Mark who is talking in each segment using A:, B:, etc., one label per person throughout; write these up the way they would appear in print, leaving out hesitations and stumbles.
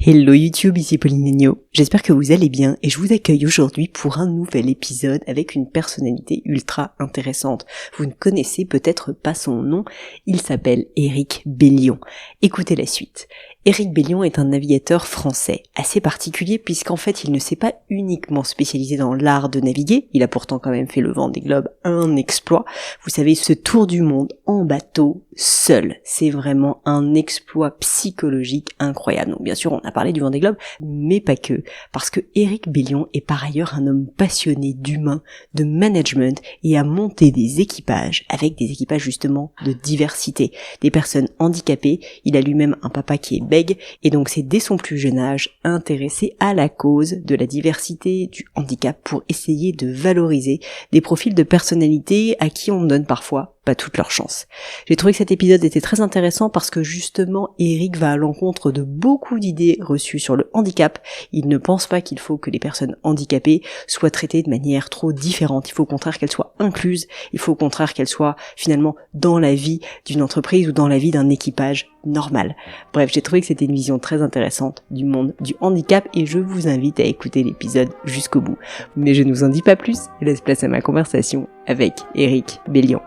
A: Hello YouTube, ici Pauline Agneau. J'espère que vous allez bien et je vous accueille aujourd'hui pour un nouvel épisode avec une personnalité ultra intéressante. Vous ne connaissez peut-être pas son nom, il s'appelle Éric Bellion. Écoutez la suite. Éric Bellion est un navigateur français, assez particulier puisqu'en fait il ne s'est pas uniquement spécialisé dans l'art de naviguer, il a pourtant quand même fait le Vendée Globe, un exploit. Vous savez, ce tour du monde en bateau, seul, c'est vraiment un exploit psychologique incroyable. Donc bien sûr on a parlé du Vendée Globe, mais pas que, parce que Éric Bellion est par ailleurs un homme passionné d'humain, de management et a monté des équipages, avec des équipages justement de diversité, des personnes handicapées. Il a lui-même un papa qui est bègue, et donc c'est dès son plus jeune âge intéressé à la cause de la diversité du handicap pour essayer de valoriser des profils de personnalité à qui on donne parfois pas toute leur chance. J'ai trouvé que cet épisode était très intéressant parce que justement Éric va à l'encontre de beaucoup d'idées reçues sur le handicap. Il ne pense pas qu'il faut que les personnes handicapées soient traitées de manière trop différente. Il faut au contraire qu'elles soient incluses, il faut au contraire qu'elles soient finalement dans la vie d'une entreprise ou dans la vie d'un équipage normal. Bref, j'ai trouvé que c'était une vision très intéressante du monde du handicap et je vous invite à écouter l'épisode jusqu'au bout. Mais je ne vous en dis pas plus, je laisse place à ma conversation avec Éric Bellion.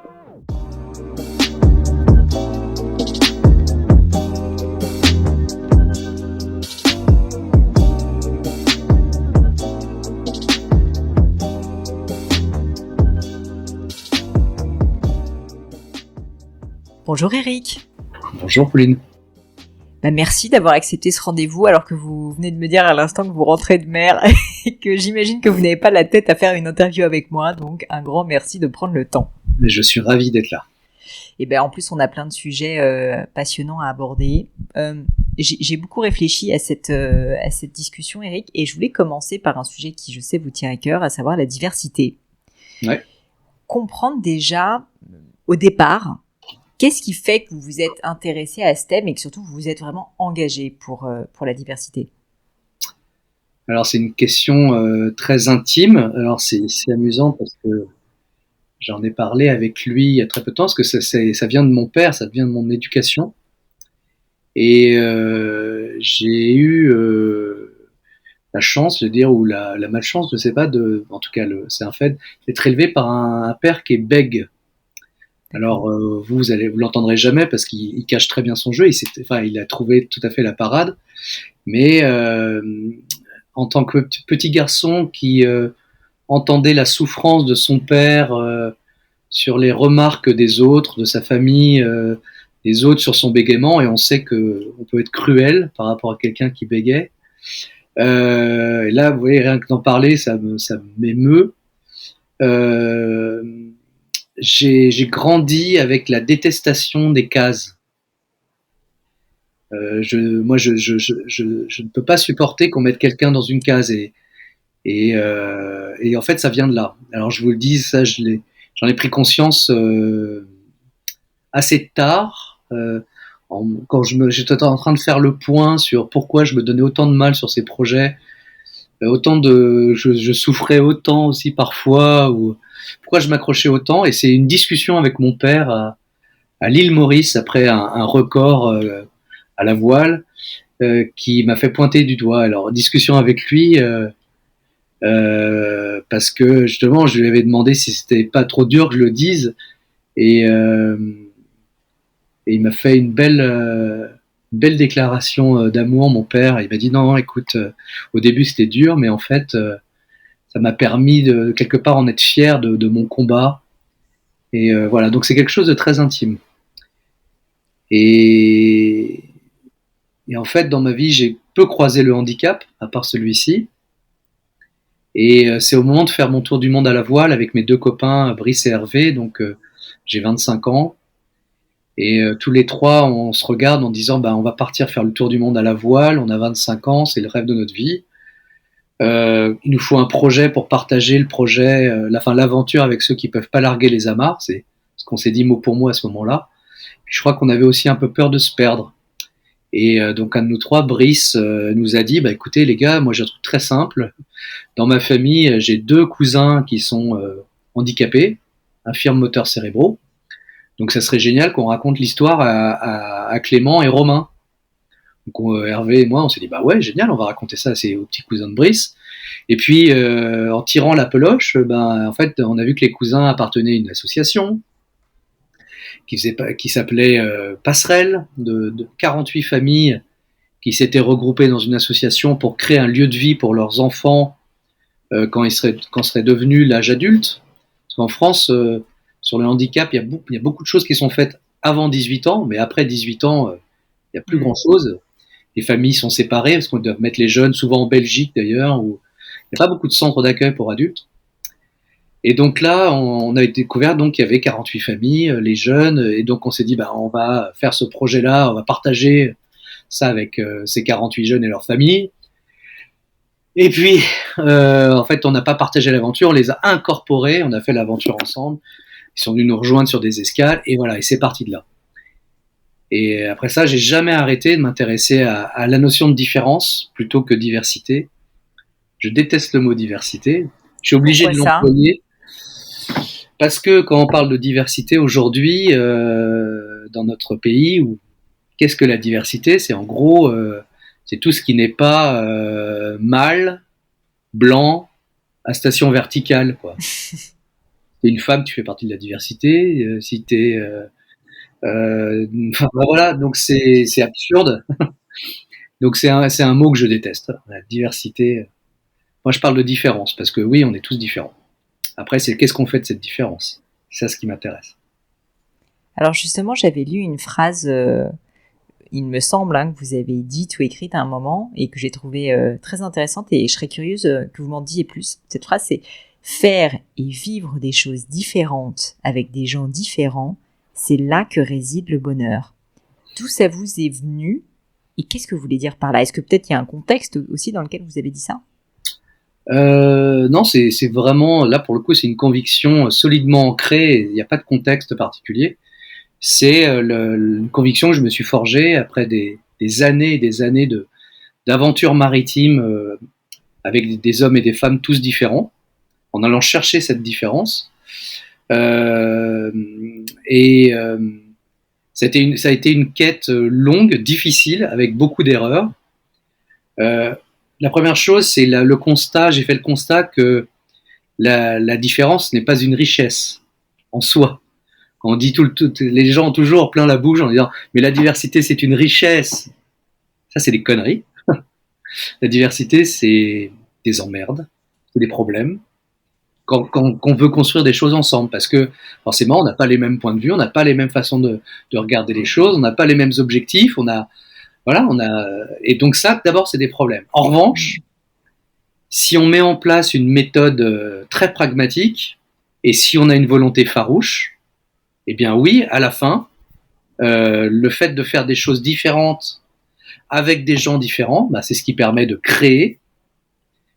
A: Bonjour Éric.
B: Bonjour Pauline.
A: Merci d'avoir accepté ce rendez-vous alors que vous venez de me dire à l'instant que vous rentrez de mer et que j'imagine que vous n'avez pas la tête à faire une interview avec moi, donc un grand merci de prendre le temps.
B: Mais je suis ravi d'être là.
A: Et en plus on a plein de sujets passionnants à aborder. J'ai beaucoup réfléchi à cette discussion Éric, et je voulais commencer par un sujet qui je sais vous tient à cœur, à savoir la diversité.
B: Ouais.
A: Comprendre déjà au départ, qu'est-ce qui fait que vous vous êtes intéressé à ce thème et que surtout vous vous êtes vraiment engagé pour la diversité?
B: Alors c'est une question très intime. Alors c'est amusant parce que j'en ai parlé avec lui il y a très peu de temps, parce que ça vient de mon père, ça vient de mon éducation. Et j'ai eu la chance, je veux dire, ou la malchance, je sais pas, en tout cas c'est un fait, d'être élevé par un père qui est bègue. Alors vous l'entendrez jamais parce qu'il cache très bien son jeu. Il a trouvé tout à fait la parade, mais en tant que petit garçon qui entendait la souffrance de son père sur les remarques des autres, de sa famille, des autres sur son bégaiement, et on sait que on peut être cruel par rapport à quelqu'un qui bégait. Et là, vous voyez, rien que d'en parler, ça m'émeut. J'ai grandi avec la détestation des cases. Je ne peux pas supporter qu'on mette quelqu'un dans une case, et en fait ça vient de là. Alors je vous le dis, ça j'en ai pris conscience assez tard, quand j'étais en train de faire le point sur pourquoi je me donnais autant de mal sur ces projets, je souffrais autant aussi parfois, ou pourquoi je m'accrochais autant. Et c'est une discussion avec mon père à l'île Maurice après un record à la voile qui m'a fait pointer du doigt. Alors discussion avec lui parce que justement je lui avais demandé si c'était pas trop dur que je le dise, et il m'a fait une belle déclaration d'amour, mon père. Il m'a dit non, écoute, au début c'était dur, mais en fait ça m'a permis de quelque part en être fier de mon combat. Et voilà, donc c'est quelque chose de très intime. Et en fait, dans ma vie, j'ai peu croisé le handicap, à part celui-ci. Et c'est au moment de faire mon tour du monde à la voile avec mes deux copains, Brice et Hervé, donc j'ai 25 ans. Et tous les trois, on se regarde en disant, on va partir faire le tour du monde à la voile, on a 25 ans, c'est le rêve de notre vie. Il nous faut un projet pour partager le projet, l'aventure avec ceux qui peuvent pas larguer les amarres, c'est ce qu'on s'est dit mot pour mot à ce moment-là. Puis je crois qu'on avait aussi un peu peur de se perdre. Et donc un de nous trois, Brice, nous a dit, écoutez les gars, moi j'ai un truc très simple. Dans ma famille, j'ai deux cousins qui sont handicapés, infirmes moteurs cérébraux. Donc ça serait génial qu'on raconte l'histoire à Clément et Romain. Donc Hervé et moi, on s'est dit, bah ouais, génial, on va raconter ça aux petits cousins de Brice. Et puis, en tirant la peloche, en fait, on a vu que les cousins appartenaient à une association qui s'appelait Passerelle, de 48 familles qui s'étaient regroupées dans une association pour créer un lieu de vie pour leurs enfants quand seraient devenus l'âge adulte. Parce qu'en France, sur le handicap, il y a beaucoup de choses qui sont faites avant 18 ans, mais après 18 ans, il n'y a plus grand-chose. Les familles sont séparées parce qu'on doit mettre les jeunes, souvent en Belgique d'ailleurs, où il n'y a pas beaucoup de centres d'accueil pour adultes. Et donc là, on a découvert donc qu'il y avait 48 familles, les jeunes, et donc on s'est dit, on va faire ce projet-là, on va partager ça avec ces 48 jeunes et leurs familles. Et puis, en fait, on n'a pas partagé l'aventure, on les a incorporés, on a fait l'aventure ensemble. Ils sont venus nous rejoindre sur des escales, et voilà, et c'est parti de là. Et après ça, j'ai jamais arrêté de m'intéresser à la notion de différence plutôt que diversité. Je déteste le mot diversité. Je suis obligé de l'employer parce que quand on parle de diversité aujourd'hui dans notre pays, qu'est-ce que la diversité ? C'est en gros, c'est tout ce qui n'est pas mâle, blanc, à station verticale, quoi. T'es une femme, tu fais partie de la diversité. Si t'es voilà, donc c'est absurde. Donc c'est un mot que je déteste, la diversité. Moi, je parle de différence parce que oui, on est tous différents. Après, c'est qu'est-ce qu'on fait de cette différence ? C'est ça ce qui m'intéresse.
C: Alors justement, j'avais lu une phrase, il me semble, que vous avez dite ou écrite à un moment et que j'ai trouvée très intéressante et je serais curieuse que vous m'en disiez plus. Cette phrase, c'est « Faire et vivre des choses différentes avec des gens différents, c'est là que réside le bonheur. » D'où ça vous est venu et qu'est-ce que vous voulez dire par là ? Est-ce que peut-être il y a un contexte aussi dans lequel vous avez dit ça ?
B: Non, c'est vraiment, là pour le coup, c'est une conviction solidement ancrée, il n'y a pas de contexte particulier. C'est une conviction que je me suis forgée après des années et des années d'aventures maritimes avec des hommes et des femmes tous différents, en allant chercher cette différence. Ça a été une quête longue, difficile, avec beaucoup d'erreurs. La première chose, c'est le constat. J'ai fait le constat que la différence n'est pas une richesse en soi. Quand on dit les gens ont toujours plein la bouche en disant mais la diversité c'est une richesse. Ça c'est des conneries. La diversité c'est des emmerdes, c'est des problèmes. Quand on veut construire des choses ensemble, parce que forcément on n'a pas les mêmes points de vue, on n'a pas les mêmes façons de regarder les choses, on n'a pas les mêmes objectifs, et donc ça, d'abord, c'est des problèmes. En revanche, si on met en place une méthode très pragmatique et si on a une volonté farouche, eh bien oui, à la fin, le fait de faire des choses différentes avec des gens différents, c'est ce qui permet de créer,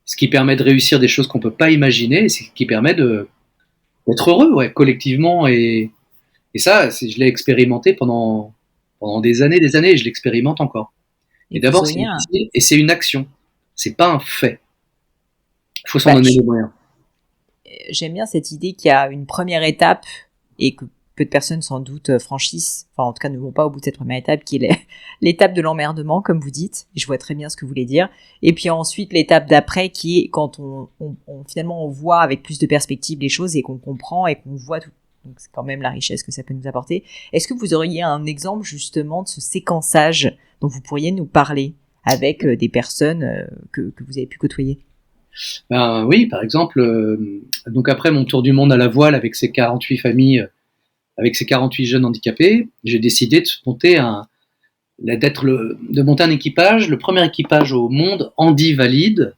B: ce qui permet de réussir des choses qu'on peut pas imaginer, et ce qui permet d'être heureux, collectivement. Et ça, je l'ai expérimenté pendant des années, et je l'expérimente encore. Et d'abord, c'est utile et c'est une action. C'est pas un fait. Il faut s'en donner les moyens.
C: J'aime bien cette idée qu'il y a une première étape et que peu de personnes sans doute franchissent, enfin en tout cas ne vont pas au bout de cette première étape qui est l'étape de l'emmerdement, comme vous dites. Et je vois très bien ce que vous voulez dire. Et puis ensuite, l'étape d'après qui est quand finalement on voit avec plus de perspective les choses et qu'on comprend et qu'on voit tout. Donc c'est quand même la richesse que ça peut nous apporter. Est-ce que vous auriez un exemple justement de ce séquençage dont vous pourriez nous parler avec des personnes que vous avez pu côtoyer ?
B: Oui, par exemple, donc après mon tour du monde à la voile avec ces 48 familles, avec ces 48 jeunes handicapés, j'ai décidé de monter un équipage, le premier équipage au monde handi valide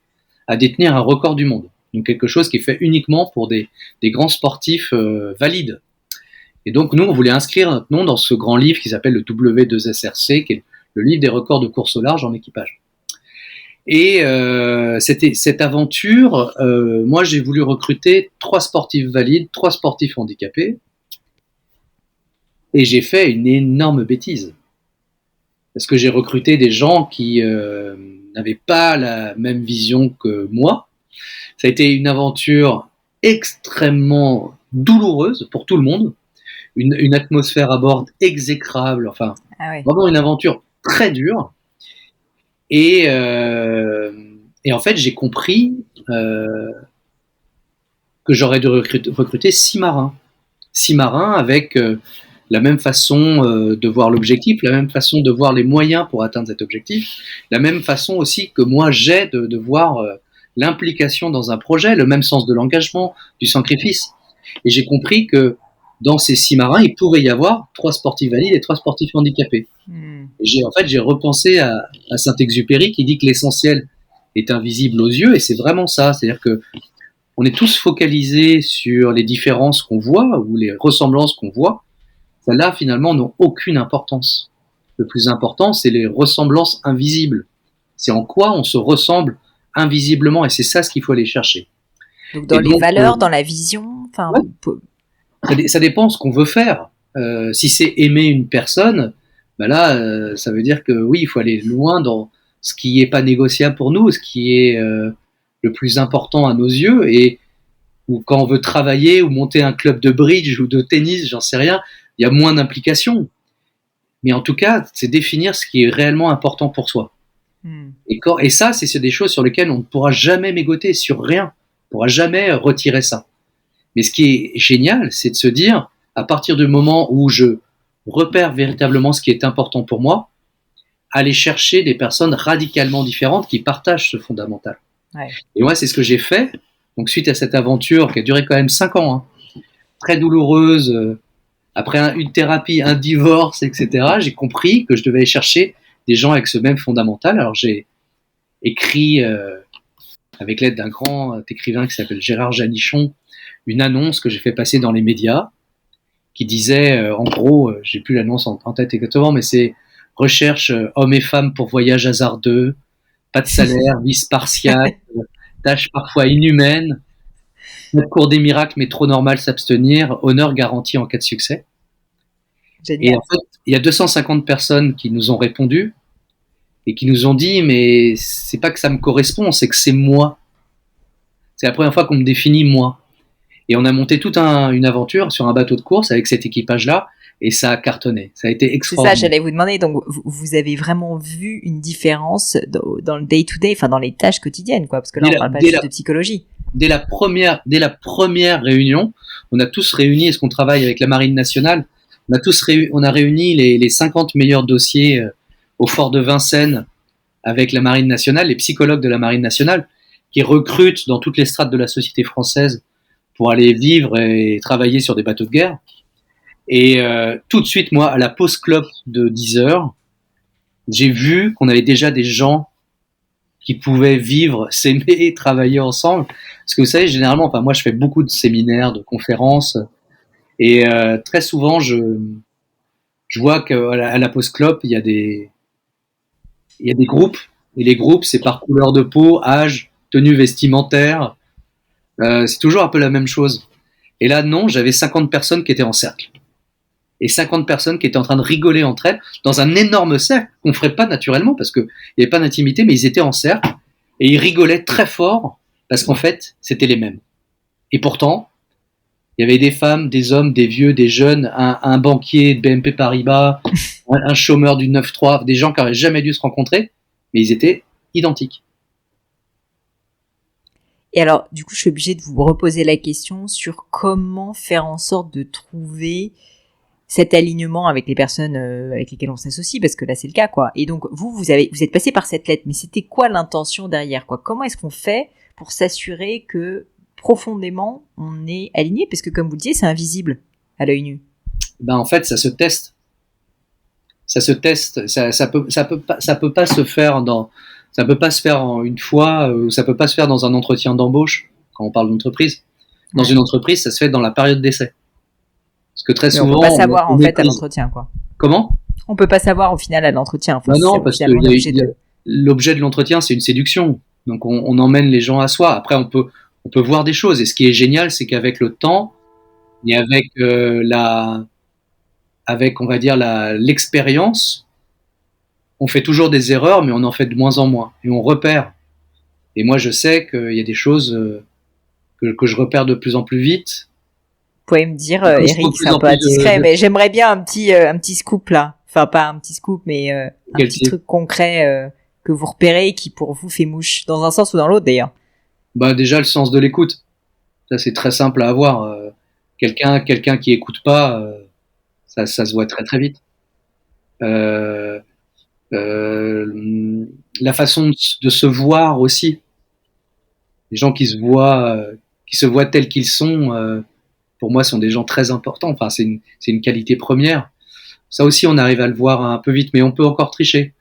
B: à détenir un record du monde. Donc quelque chose qui est fait uniquement pour des grands sportifs valides. Et donc nous, on voulait inscrire notre nom dans ce grand livre qui s'appelle le W2SRC, qui est le livre des records de course au large en équipage. Et cette aventure, moi j'ai voulu recruter 3 sportifs valides, 3 sportifs handicapés, et j'ai fait une énorme bêtise. Parce que j'ai recruté des gens qui n'avaient pas la même vision que moi. Ça a été une aventure extrêmement douloureuse pour tout le monde, une atmosphère à bord exécrable, vraiment une aventure très dure. Et en fait, j'ai compris que j'aurais dû recruter 6 marins. 6 marins avec la même façon de voir l'objectif, la même façon de voir les moyens pour atteindre cet objectif, la même façon aussi que moi j'ai de voir l'implication dans un projet, le même sens de l'engagement, du sacrifice. Et j'ai compris que dans ces 6 marins, il pouvait y avoir 3 sportifs valides et 3 sportifs handicapés. Et j'ai repensé à Saint-Exupéry qui dit que l'essentiel est invisible aux yeux, et c'est vraiment ça. C'est-à-dire que on est tous focalisés sur les différences qu'on voit ou les ressemblances qu'on voit. Celles-là, finalement, n'ont aucune importance. Le plus important, c'est les ressemblances invisibles. C'est en quoi on se ressemble invisiblement, et c'est ça ce qu'il faut aller chercher.
C: Donc dans les valeurs, dans la vision, enfin,
B: ouais. Ça dépend ce qu'on veut faire. Si c'est aimer une personne, ben là, ça veut dire que oui, il faut aller loin dans ce qui est pas négociable pour nous, ce qui est le plus important à nos yeux, ou quand on veut travailler ou monter un club de bridge ou de tennis, j'en sais rien, il y a moins d'implication. Mais en tout cas, c'est définir ce qui est réellement important pour soi. Et ça, c'est des choses sur lesquelles on ne pourra jamais mégoter, sur rien. On ne pourra jamais retirer ça. Mais ce qui est génial, c'est de se dire, à partir du moment où je repère véritablement ce qui est important pour moi, aller chercher des personnes radicalement différentes qui partagent ce fondamental.
C: Ouais.
B: Et moi, c'est ce que j'ai fait. Donc, suite à cette aventure qui a duré quand même 5 ans, très douloureuse, après une thérapie, un divorce, etc., j'ai compris que je devais aller chercher des gens avec ce même fondamental. Alors, j'ai écrit, avec l'aide d'un grand écrivain qui s'appelle Gérard Janichon, une annonce que j'ai fait passer dans les médias qui disait, en gros, j'ai plus l'annonce en tête exactement, mais c'est recherche hommes et femmes pour voyage hasardeux, pas de salaire, vie spartiate, tâches parfois inhumaines, cours des miracles mais trop normal s'abstenir, honneur garanti en cas de succès.
C: Génial.
B: Et en fait, il y a 250 personnes qui nous ont répondu et qui nous ont dit, mais c'est pas que ça me correspond, c'est que c'est moi. C'est la première fois qu'on me définit moi. Et on a monté toute une aventure sur un bateau de course avec cet équipage-là, et ça a cartonné. Ça a été extraordinaire.
C: C'est ça, j'allais vous demander. Donc, vous avez vraiment vu une différence dans le day-to-day, enfin dans les tâches quotidiennes, quoi, parce que là, on parle pas juste de psychologie.
B: Dès la première réunion, on a tous réuni, est-ce qu'on travaille avec la Marine nationale, on a réuni les 50 meilleurs dossiers au fort de Vincennes avec la Marine nationale, les psychologues de la Marine nationale, qui recrutent dans toutes les strates de la société française pour aller vivre et travailler sur des bateaux de guerre. Et tout de suite, moi, à la pause clope de 10 heures, j'ai vu qu'on avait déjà des gens qui pouvaient vivre, s'aimer, travailler ensemble. Parce que vous savez, généralement, enfin, moi, je fais beaucoup de séminaires, de conférences, et très souvent, je vois qu'à la pause clope, il y a des groupes, et les groupes, c'est par couleur de peau, âge, tenue vestimentaire. C'est toujours un peu la même chose. Et là, non, j'avais 50 personnes qui étaient en cercle. Et 50 personnes qui étaient en train de rigoler entre elles dans un énorme cercle qu'on ferait pas naturellement parce qu'il n'y avait pas d'intimité, mais ils étaient en cercle et ils rigolaient très fort parce qu'en fait, c'était les mêmes. Et pourtant, il y avait des femmes, des hommes, des vieux, des jeunes, un banquier de BNP Paribas, un chômeur du 9-3, des gens qui n'auraient jamais dû se rencontrer, mais ils étaient identiques.
C: Et alors, du coup, je suis obligée de vous reposer la question sur comment faire en sorte de trouver cet alignement avec les personnes avec lesquelles on s'associe, parce que là, c'est le cas, quoi. Et donc, vous êtes passé par cette lettre, mais c'était quoi l'intention derrière, quoi? Comment est-ce qu'on fait pour s'assurer que profondément, on est aligné? Parce que, comme vous le disiez, c'est invisible à l'œil nu.
B: Ben, en fait, ça se teste. Ça peut pas se faire en une fois, ou ça peut pas se faire dans un entretien d'embauche, quand on parle d'entreprise. Dans une entreprise, ça se fait dans la période d'essai. Parce que très souvent,
C: on peut pas savoir, en fait, à l'entretien, quoi.
B: Comment?
C: On peut pas savoir, au final, à l'entretien. Enfin,
B: non, parce que l'objet de l'entretien, c'est une séduction. Donc, on emmène les gens à soi. Après, on peut voir des choses. Et ce qui est génial, c'est qu'avec le temps, et avec on va dire l'expérience, on fait toujours des erreurs, mais on en fait de moins en moins. Et on repère. Et moi, je sais qu'il y a des choses que je repère de plus en plus vite.
C: Vous pouvez me dire, Eric, c'est un peu indiscret, mais j'aimerais bien un petit scoop là. Enfin, pas un petit scoop, mais un petit truc concret que vous repérez et qui pour vous fait mouche, dans un sens ou dans l'autre d'ailleurs?
B: Bah déjà le sens de l'écoute. Ça c'est très simple à avoir. Quelqu'un qui écoute pas, ça se voit très très vite. Euh, la façon de se voir aussi. Les gens qui se voient tels qu'ils sont, pour moi, sont des gens très importants. Enfin, c'est une qualité première. Ça aussi, on arrive à le voir un peu vite, mais on peut encore tricher.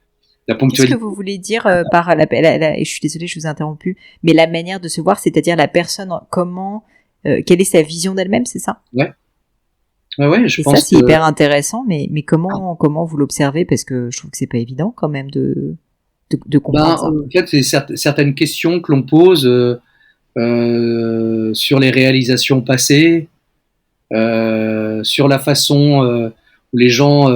B: La
C: Qu'est-ce
B: ponctualité.
C: que vous voulez dire par et je suis désolée, je vous ai interrompu, mais la manière de se voir, c'est-à-dire la personne, comment, quelle est sa vision d'elle-même, c'est ça?
B: Ouais, je
C: Et ça,
B: pense
C: c'est
B: que
C: hyper intéressant, mais comment vous l'observez? Parce que je trouve que c'est pas évident quand même de comprendre ça.
B: en fait, c'est certaines questions que l'on pose sur les réalisations passées, sur la façon où les gens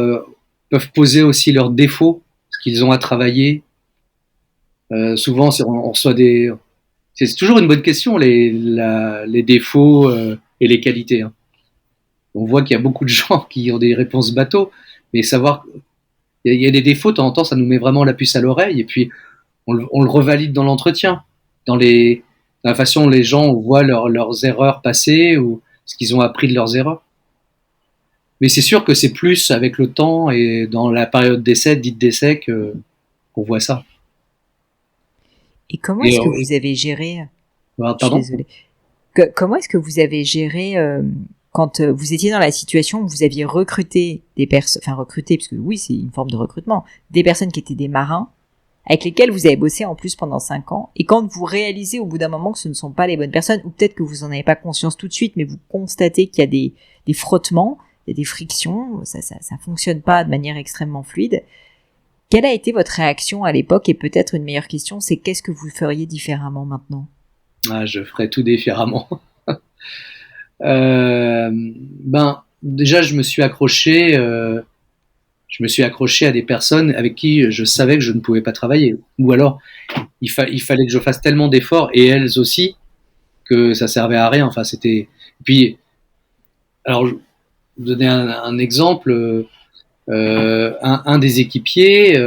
B: peuvent poser aussi leurs défauts, ce qu'ils ont à travailler. Souvent, on reçoit c'est toujours une bonne question, les défauts et les qualités. Hein. On voit qu'il y a beaucoup de gens qui ont des réponses bateau, mais savoir, il y a des défauts, de temps en temps, ça nous met vraiment la puce à l'oreille, et puis on le revalide dans l'entretien, dans la façon dont les gens voient leurs erreurs passées ou ce qu'ils ont appris de leurs erreurs. Mais c'est sûr que c'est plus avec le temps et dans la période d'essai, dite d'essai, qu'on voit ça.
C: Et comment
B: Et,
C: est-ce que vous avez géré, je suis
B: pardon?
C: désolée, comment est-ce que vous avez géré quand vous étiez dans la situation où vous aviez recruté des personnes, enfin recruté, parce que oui, c'est une forme de recrutement, des personnes qui étaient des marins, avec lesquels vous avez bossé en plus pendant 5 ans, et quand vous réalisez au bout d'un moment que ce ne sont pas les bonnes personnes, ou peut-être que vous en avez pas conscience tout de suite, mais vous constatez qu'il y a des frottements, il y a des frictions, ça fonctionne pas de manière extrêmement fluide. Quelle a été votre réaction à l'époque? Et peut-être une meilleure question, c'est qu'est-ce que vous feriez différemment maintenant?
B: Je ferais tout différemment. Déjà, je me suis accroché à des personnes avec qui je savais que je ne pouvais pas travailler. Ou alors, il fallait que je fasse tellement d'efforts, et elles aussi, que ça servait à rien. Enfin, c'était. Puis, alors, je vais vous donner un exemple. Un des équipiers,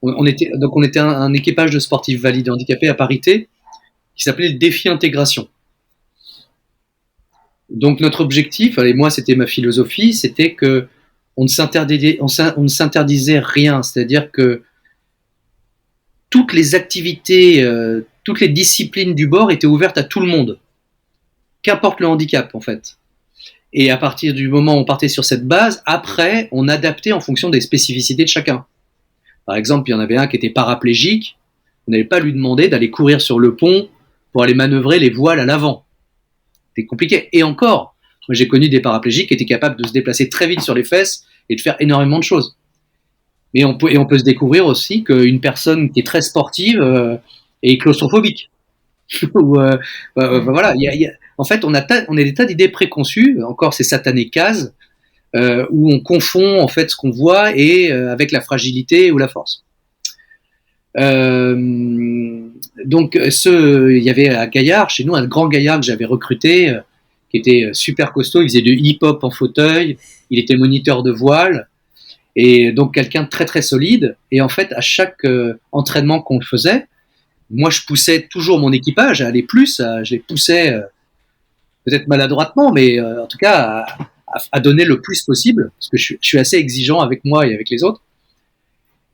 B: on était un équipage de sportifs valides et handicapés à parité qui s'appelait le défi intégration. Donc notre objectif, et moi c'était ma philosophie, c'était que on ne s'interdisait rien, c'est-à-dire que toutes les activités, toutes les disciplines du bord étaient ouvertes à tout le monde, qu'importe le handicap en fait. Et à partir du moment où on partait sur cette base, après on adaptait en fonction des spécificités de chacun. Par exemple, il y en avait un qui était paraplégique, on n'allait pas lui demander d'aller courir sur le pont pour aller manœuvrer les voiles à l'avant. C'était compliqué. Et encore, moi j'ai connu des paraplégiques qui étaient capables de se déplacer très vite sur les fesses et de faire énormément de choses. Mais on peut se découvrir aussi qu'une personne qui est très sportive est claustrophobique. Voilà, en fait, on a des tas d'idées préconçues, encore ces satanées cases, où on confond en fait ce qu'on voit et avec la fragilité ou la force. Donc, il y avait à Gaillard, chez nous, un grand Gaillard que j'avais recruté, qui était super costaud. Il faisait du hip-hop en fauteuil, il était moniteur de voile, et donc quelqu'un de très très solide. Et en fait, à chaque entraînement qu'on faisait, moi je poussais toujours mon équipage à aller plus, je les poussais peut-être maladroitement, mais en tout cas à donner le plus possible, parce que je suis assez exigeant avec moi et avec les autres.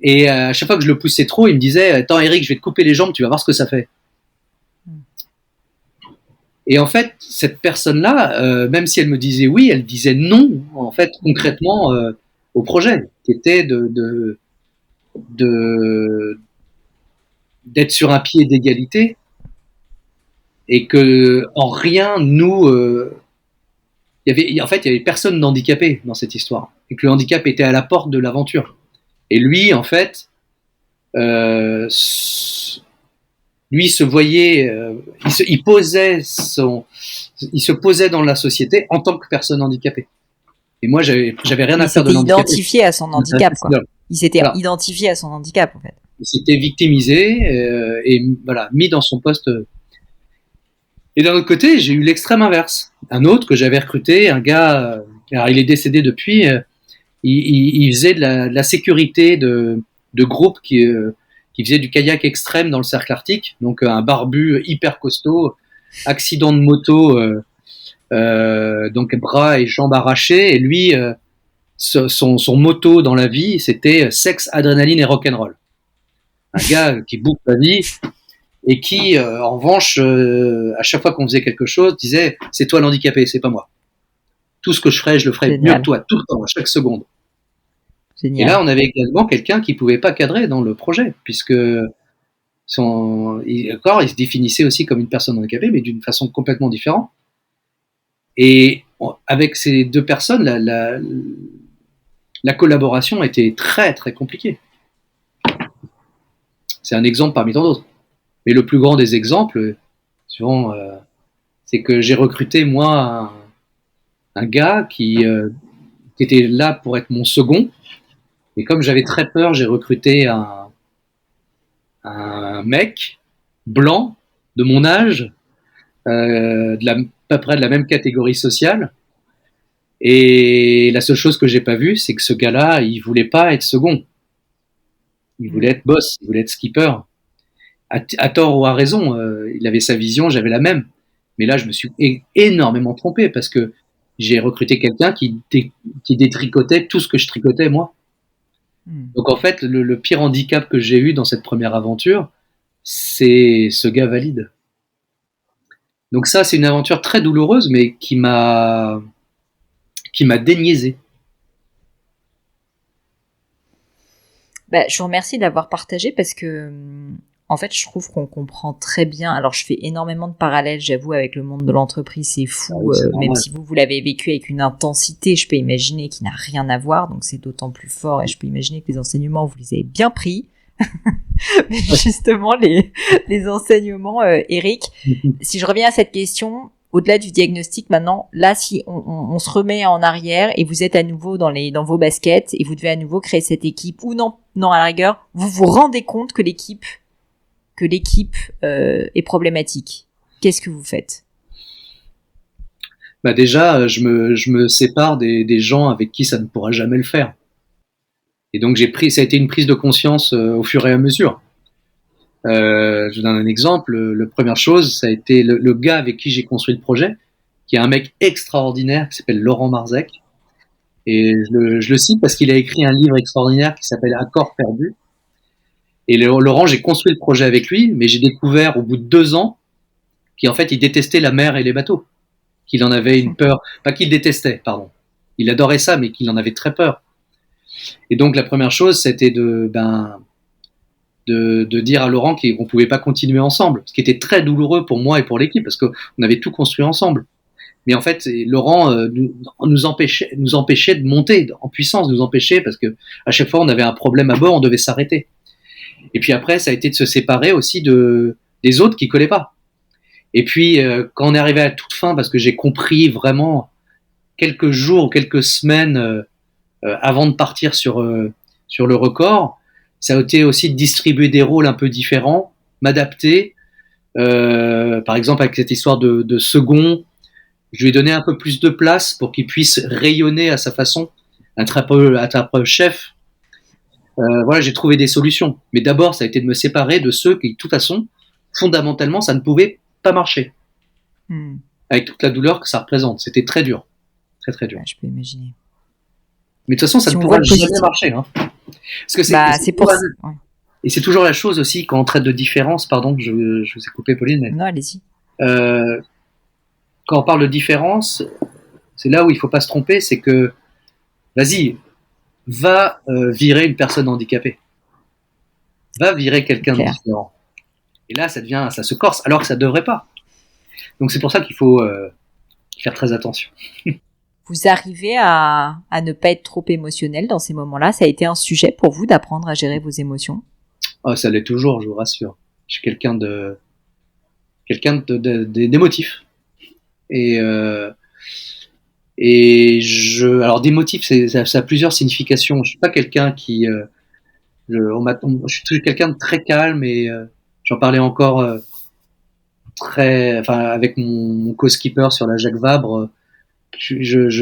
B: Et à chaque fois que je le poussais trop, il me disait « Attends Eric, je vais te couper les jambes, tu vas voir ce que ça fait. » Et en fait, cette personne-là, même si elle me disait oui, elle disait non, en fait, concrètement, au projet, qui était d'être sur un pied d'égalité, et que en rien, nous, il y avait personne d'handicapé dans cette histoire, et que le handicap était à la porte de l'aventure. Et lui, en fait, lui se voyait, il se posait dans la société en tant que personne handicapée. Et moi, j'avais rien à faire de l'handicap.
C: Il s'était identifié à son handicap, quoi. Il s'était identifié à son handicap, en fait.
B: Il s'était victimisé et voilà, mis dans son poste. Et d'un autre côté, j'ai eu l'extrême inverse. Un autre que j'avais recruté, un gars, alors il est décédé depuis, il faisait de la sécurité de groupe qui faisait du kayak extrême dans le cercle arctique. Donc un barbu hyper costaud, accident de moto, donc bras et jambes arrachés. Et lui, son motto dans la vie, c'était sexe, adrénaline et rock'n'roll. Un gars qui boucle la vie et qui, en revanche, à chaque fois qu'on faisait quelque chose, disait « c'est toi l'handicapé, c'est pas moi. Tout ce que je ferais, je le ferais
C: Génial.
B: mieux que toi, tout le temps, à chaque seconde. »
C: Génial.
B: Et là, on avait également quelqu'un qui pouvait pas cadrer dans le projet, puisque il se définissait aussi comme une personne handicapée, mais d'une façon complètement différente. Et avec ces deux personnes, la collaboration a été très, très compliquée. C'est un exemple parmi tant d'autres. Mais le plus grand des exemples, souvent, c'est que j'ai recruté, moi, un gars qui était là pour être mon second. Et comme j'avais très peur, j'ai recruté un mec blanc de mon âge, à peu près de la même catégorie sociale. Et la seule chose que j'ai pas vue, c'est que ce gars-là, il voulait pas être second. Il voulait être boss, il voulait être skipper. À tort ou à raison, il avait sa vision, j'avais la même. Mais là, je me suis énormément trompé parce que j'ai recruté quelqu'un qui détricotait tout ce que je tricotais moi. Donc en fait, le pire handicap que j'ai eu dans cette première aventure, c'est ce gars valide. Donc ça, c'est une aventure très douloureuse, mais qui m'a déniaisé.
C: Je vous remercie d'avoir partagé parce que, en fait, je trouve qu'on comprend très bien. Alors, je fais énormément de parallèles, j'avoue, avec le monde de l'entreprise, c'est fou.
B: Oui, c'est
C: même si vous l'avez vécu avec une intensité, je peux imaginer qu'il n'a rien à voir, donc c'est d'autant plus fort. Et je peux imaginer que les enseignements, vous les avez bien pris. Mais justement, les enseignements, Eric, si je reviens à cette question, au-delà du diagnostic maintenant, là, si on se remet en arrière et vous êtes à nouveau dans vos baskets et vous devez à nouveau créer cette équipe, ou non, à la rigueur, vous vous rendez compte que l'équipe est problématique. Qu'est-ce que vous faites?
B: Déjà, je me sépare des gens avec qui ça ne pourra jamais le faire. Et donc ça a été une prise de conscience au fur et à mesure. Je vous donne un exemple. La première chose, ça a été le gars avec qui j'ai construit le projet, qui est un mec extraordinaire qui s'appelle Laurent Marzec. Et je le cite parce qu'il a écrit un livre extraordinaire qui s'appelle Accord perdu. Et Laurent, j'ai construit le projet avec lui, mais j'ai découvert au bout de 2 ans qu'en fait, il détestait la mer et les bateaux. Qu'il en avait une peur, pas qu'il détestait, pardon. Il adorait ça, mais qu'il en avait très peur. Et donc, la première chose, c'était de dire à Laurent qu'on pouvait pas continuer ensemble, ce qui était très douloureux pour moi et pour l'équipe, parce qu'on avait tout construit ensemble. Mais en fait, Laurent nous empêchait de monter en puissance, nous empêchait parce que à chaque fois on avait un problème à bord, on devait s'arrêter. Et puis après, ça a été de se séparer aussi des autres qui collaient pas. Et puis quand on est arrivé à toute fin, parce que j'ai compris vraiment quelques jours, quelques semaines avant de partir sur le record, ça a été aussi de distribuer des rôles un peu différents, m'adapter. Par exemple, avec cette histoire de second, je lui ai donné un peu plus de place pour qu'il puisse rayonner à sa façon, être un peu chef. Voilà, j'ai trouvé des solutions. Mais d'abord, ça a été de me séparer de ceux qui, de toute façon, fondamentalement, ça ne pouvait pas marcher. Avec toute la douleur que ça représente. C'était très dur. Très, très dur.
C: Ouais, je peux imaginer.
B: Mais de toute façon, ça ne pourra jamais marcher. Hein. Parce que c'est pour ça. Ouais. Et c'est toujours la chose aussi, quand on traite de différence, pardon, je vous ai coupé, Pauline. Mais,
C: non, allez-y.
B: Quand on parle de différence, c'est là où il ne faut pas se tromper, c'est que, vas-y, va virer une personne handicapée. Va virer quelqu'un de différent. Et là, ça se corse, alors que ça ne devrait pas. Donc c'est pour ça qu'il faut faire très attention.
C: Vous arrivez à ne pas être trop émotionnel dans ces moments-là? Ça a été un sujet pour vous d'apprendre à gérer vos émotions?
B: Oh, ça l'est toujours, je vous rassure. Je suis quelqu'un d'émotif. Alors d'émotif, ça a plusieurs significations. Je suis pas quelqu'un qui, je suis quelqu'un de très calme et j'en parlais encore avec mon co-skipper sur la Jacques Vabre. Je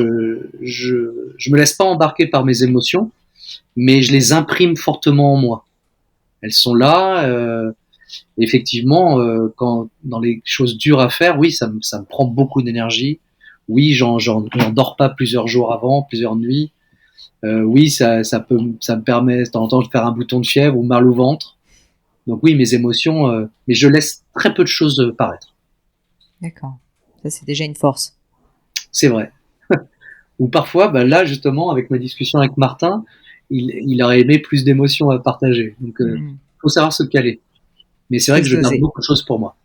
B: me laisse pas embarquer par mes émotions. mais je les imprime fortement en moi. Elles sont là. Effectivement, quand dans les choses dures à faire, oui, ça me prend beaucoup d'énergie. Oui, j'en dors pas plusieurs jours avant, plusieurs nuits. Oui, ça me permet de temps en temps de faire un bouton de fièvre ou mal au ventre. Donc oui, mes émotions, mais je laisse très peu de choses paraître.
C: D'accord. Ça, c'est déjà une force.
B: C'est vrai. Ou parfois, bah là, justement, avec ma discussion avec Martin, il aurait aimé plus d'émotions à partager. Donc, faut savoir se caler. Mais c'est vrai que je garde beaucoup de choses pour moi.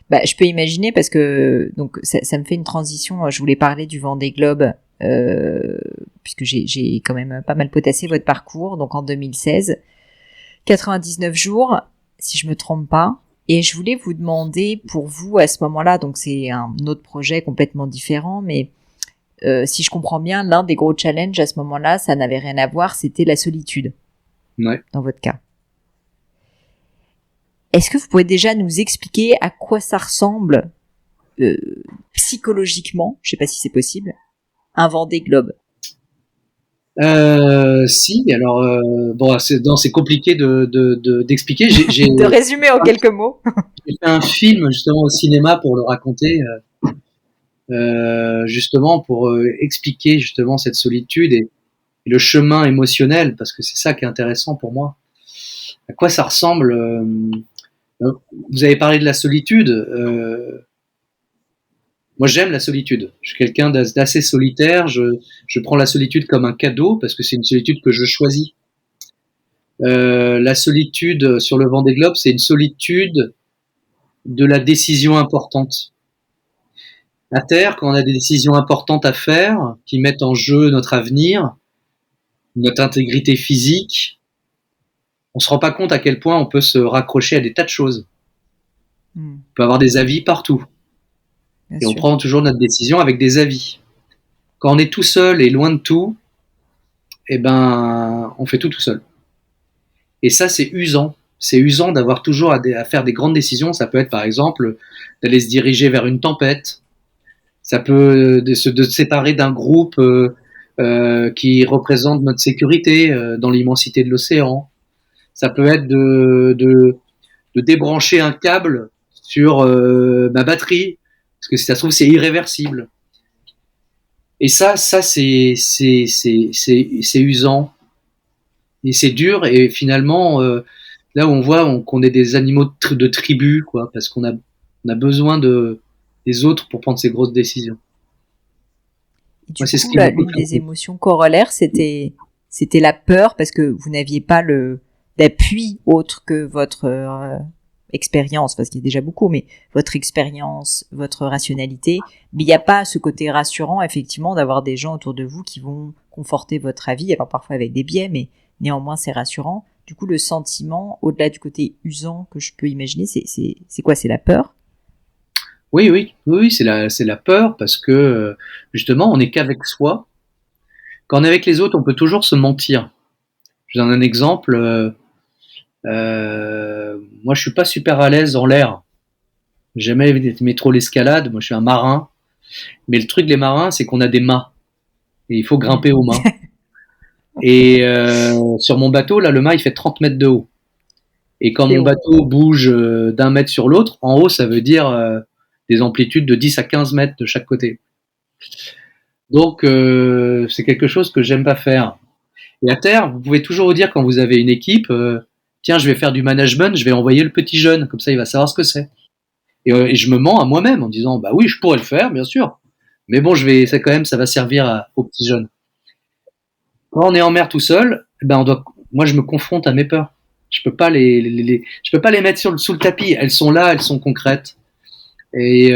C: Bah, je peux imaginer parce que donc ça me fait une transition. Je voulais parler du Vendée Globe puisque j'ai quand même pas mal potassé votre parcours. Donc en 2016, 99 jours, si je me trompe pas. Et je voulais vous demander pour vous à ce moment-là, donc c'est un autre projet complètement différent, mais si je comprends bien, l'un des gros challenges à ce moment-là, ça n'avait rien à voir, c'était la solitude.
B: Ouais.
C: Dans votre cas. Est-ce que vous pouvez déjà nous expliquer à quoi ça ressemble psychologiquement, je sais pas si c'est possible, un Vendée Globe?
B: Si, alors bon, c'est compliqué d'expliquer. J'ai
C: de résumer en quelques mots.
B: J'ai fait un film justement au cinéma pour le raconter, justement pour expliquer justement cette solitude et le chemin émotionnel, parce que c'est ça qui est intéressant pour moi. À quoi ça ressemble vous avez parlé de la solitude. Moi, j'aime la solitude. Je suis quelqu'un d'assez solitaire. Je prends la solitude comme un cadeau parce que c'est une solitude que je choisis. La solitude sur le Vendée Globe, c'est une solitude de la décision importante. À terre, quand on a des décisions importantes à faire, qui mettent en jeu notre avenir, notre intégrité physique, on se rend pas compte à quel point on peut se raccrocher à des tas de choses. On peut avoir des avis partout. Bien et sûr. On prend toujours notre décision avec des avis. Quand on est tout seul et loin de tout, eh ben, on fait tout seul. Et ça, c'est usant. C'est usant d'avoir toujours à faire des grandes décisions. Ça peut être, par exemple, d'aller se diriger vers une tempête. Ça peut de se séparer d'un groupe qui représente notre sécurité dans l'immensité de l'océan. Ça peut être de débrancher un câble sur ma batterie, parce que si ça se trouve, c'est irréversible. Et ça c'est usant. Et c'est dur, et finalement, là où on voit qu'on est des animaux de tribu, quoi, parce qu'on a besoin des autres pour prendre ces grosses décisions.
C: Et du coup, là, l'une des émotions corollaires, c'était la peur, parce que vous n'aviez pas d'appui autre que votre expérience, parce qu'il y a déjà beaucoup, mais votre expérience, votre rationalité. Mais il n'y a pas ce côté rassurant, effectivement, d'avoir des gens autour de vous qui vont conforter votre avis, alors parfois avec des biais, mais néanmoins c'est rassurant. Du coup, le sentiment, au-delà du côté usant que je peux imaginer, c'est quoi? C'est la peur?
B: Oui, c'est la peur, parce que justement, on n'est qu'avec soi. Quand on est avec les autres, on peut toujours se mentir. Je donne un exemple. Moi, je suis pas super à l'aise en l'air. J'ai jamais aimé trop l'escalade. Moi, je suis un marin. Mais le truc des marins, c'est qu'on a des mâts. Et il faut grimper aux mâts. Et sur mon bateau, là, le mât, il fait 30 mètres de haut. Et quand mon bateau bouge d'un mètre sur l'autre, en haut, ça veut dire des amplitudes de 10 à 15 mètres de chaque côté. Donc, c'est quelque chose que j'aime pas faire. Et à terre, vous pouvez toujours vous dire, quand vous avez une équipe, tiens, je vais faire du management, je vais envoyer le petit jeune, comme ça il va savoir ce que c'est. Et je me mens à moi-même en disant, bah oui, je pourrais le faire, bien sûr. Mais bon, ça va servir au petit jeune. Quand on est en mer tout seul, ben moi je me confronte à mes peurs. Je peux pas je peux pas les mettre sous le tapis. Elles sont là, elles sont concrètes. Et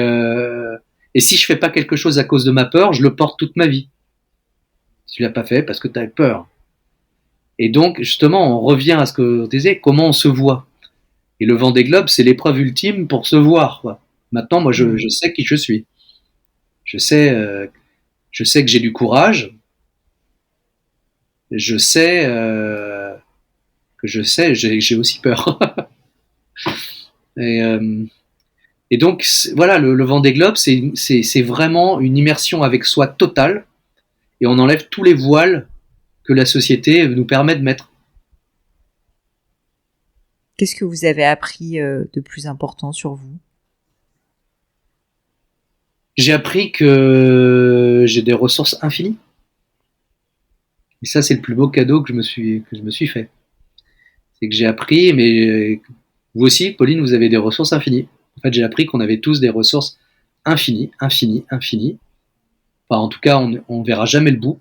B: si je fais pas quelque chose à cause de ma peur, je le porte toute ma vie. Tu l'as pas fait parce que tu as peur. Et donc, justement, on revient à ce que on disait, comment on se voit. Et le Vendée Globe, c'est l'épreuve ultime pour se voir, quoi. Maintenant, moi, je sais qui je suis. Je sais que j'ai du courage. Je sais que j'ai aussi peur. Et donc, voilà, le Vendée Globe, c'est vraiment une immersion avec soi totale. Et on enlève tous les voiles que la société nous permet de mettre.
C: Qu'est-ce que vous avez appris de plus important sur vous?
B: J'ai appris que j'ai des ressources infinies. Et ça, c'est le plus beau cadeau que je me suis fait. C'est que j'ai appris, mais vous aussi, Pauline, vous avez des ressources infinies. En fait, j'ai appris qu'on avait tous des ressources infinies. Enfin, en tout cas, on verra jamais le bout.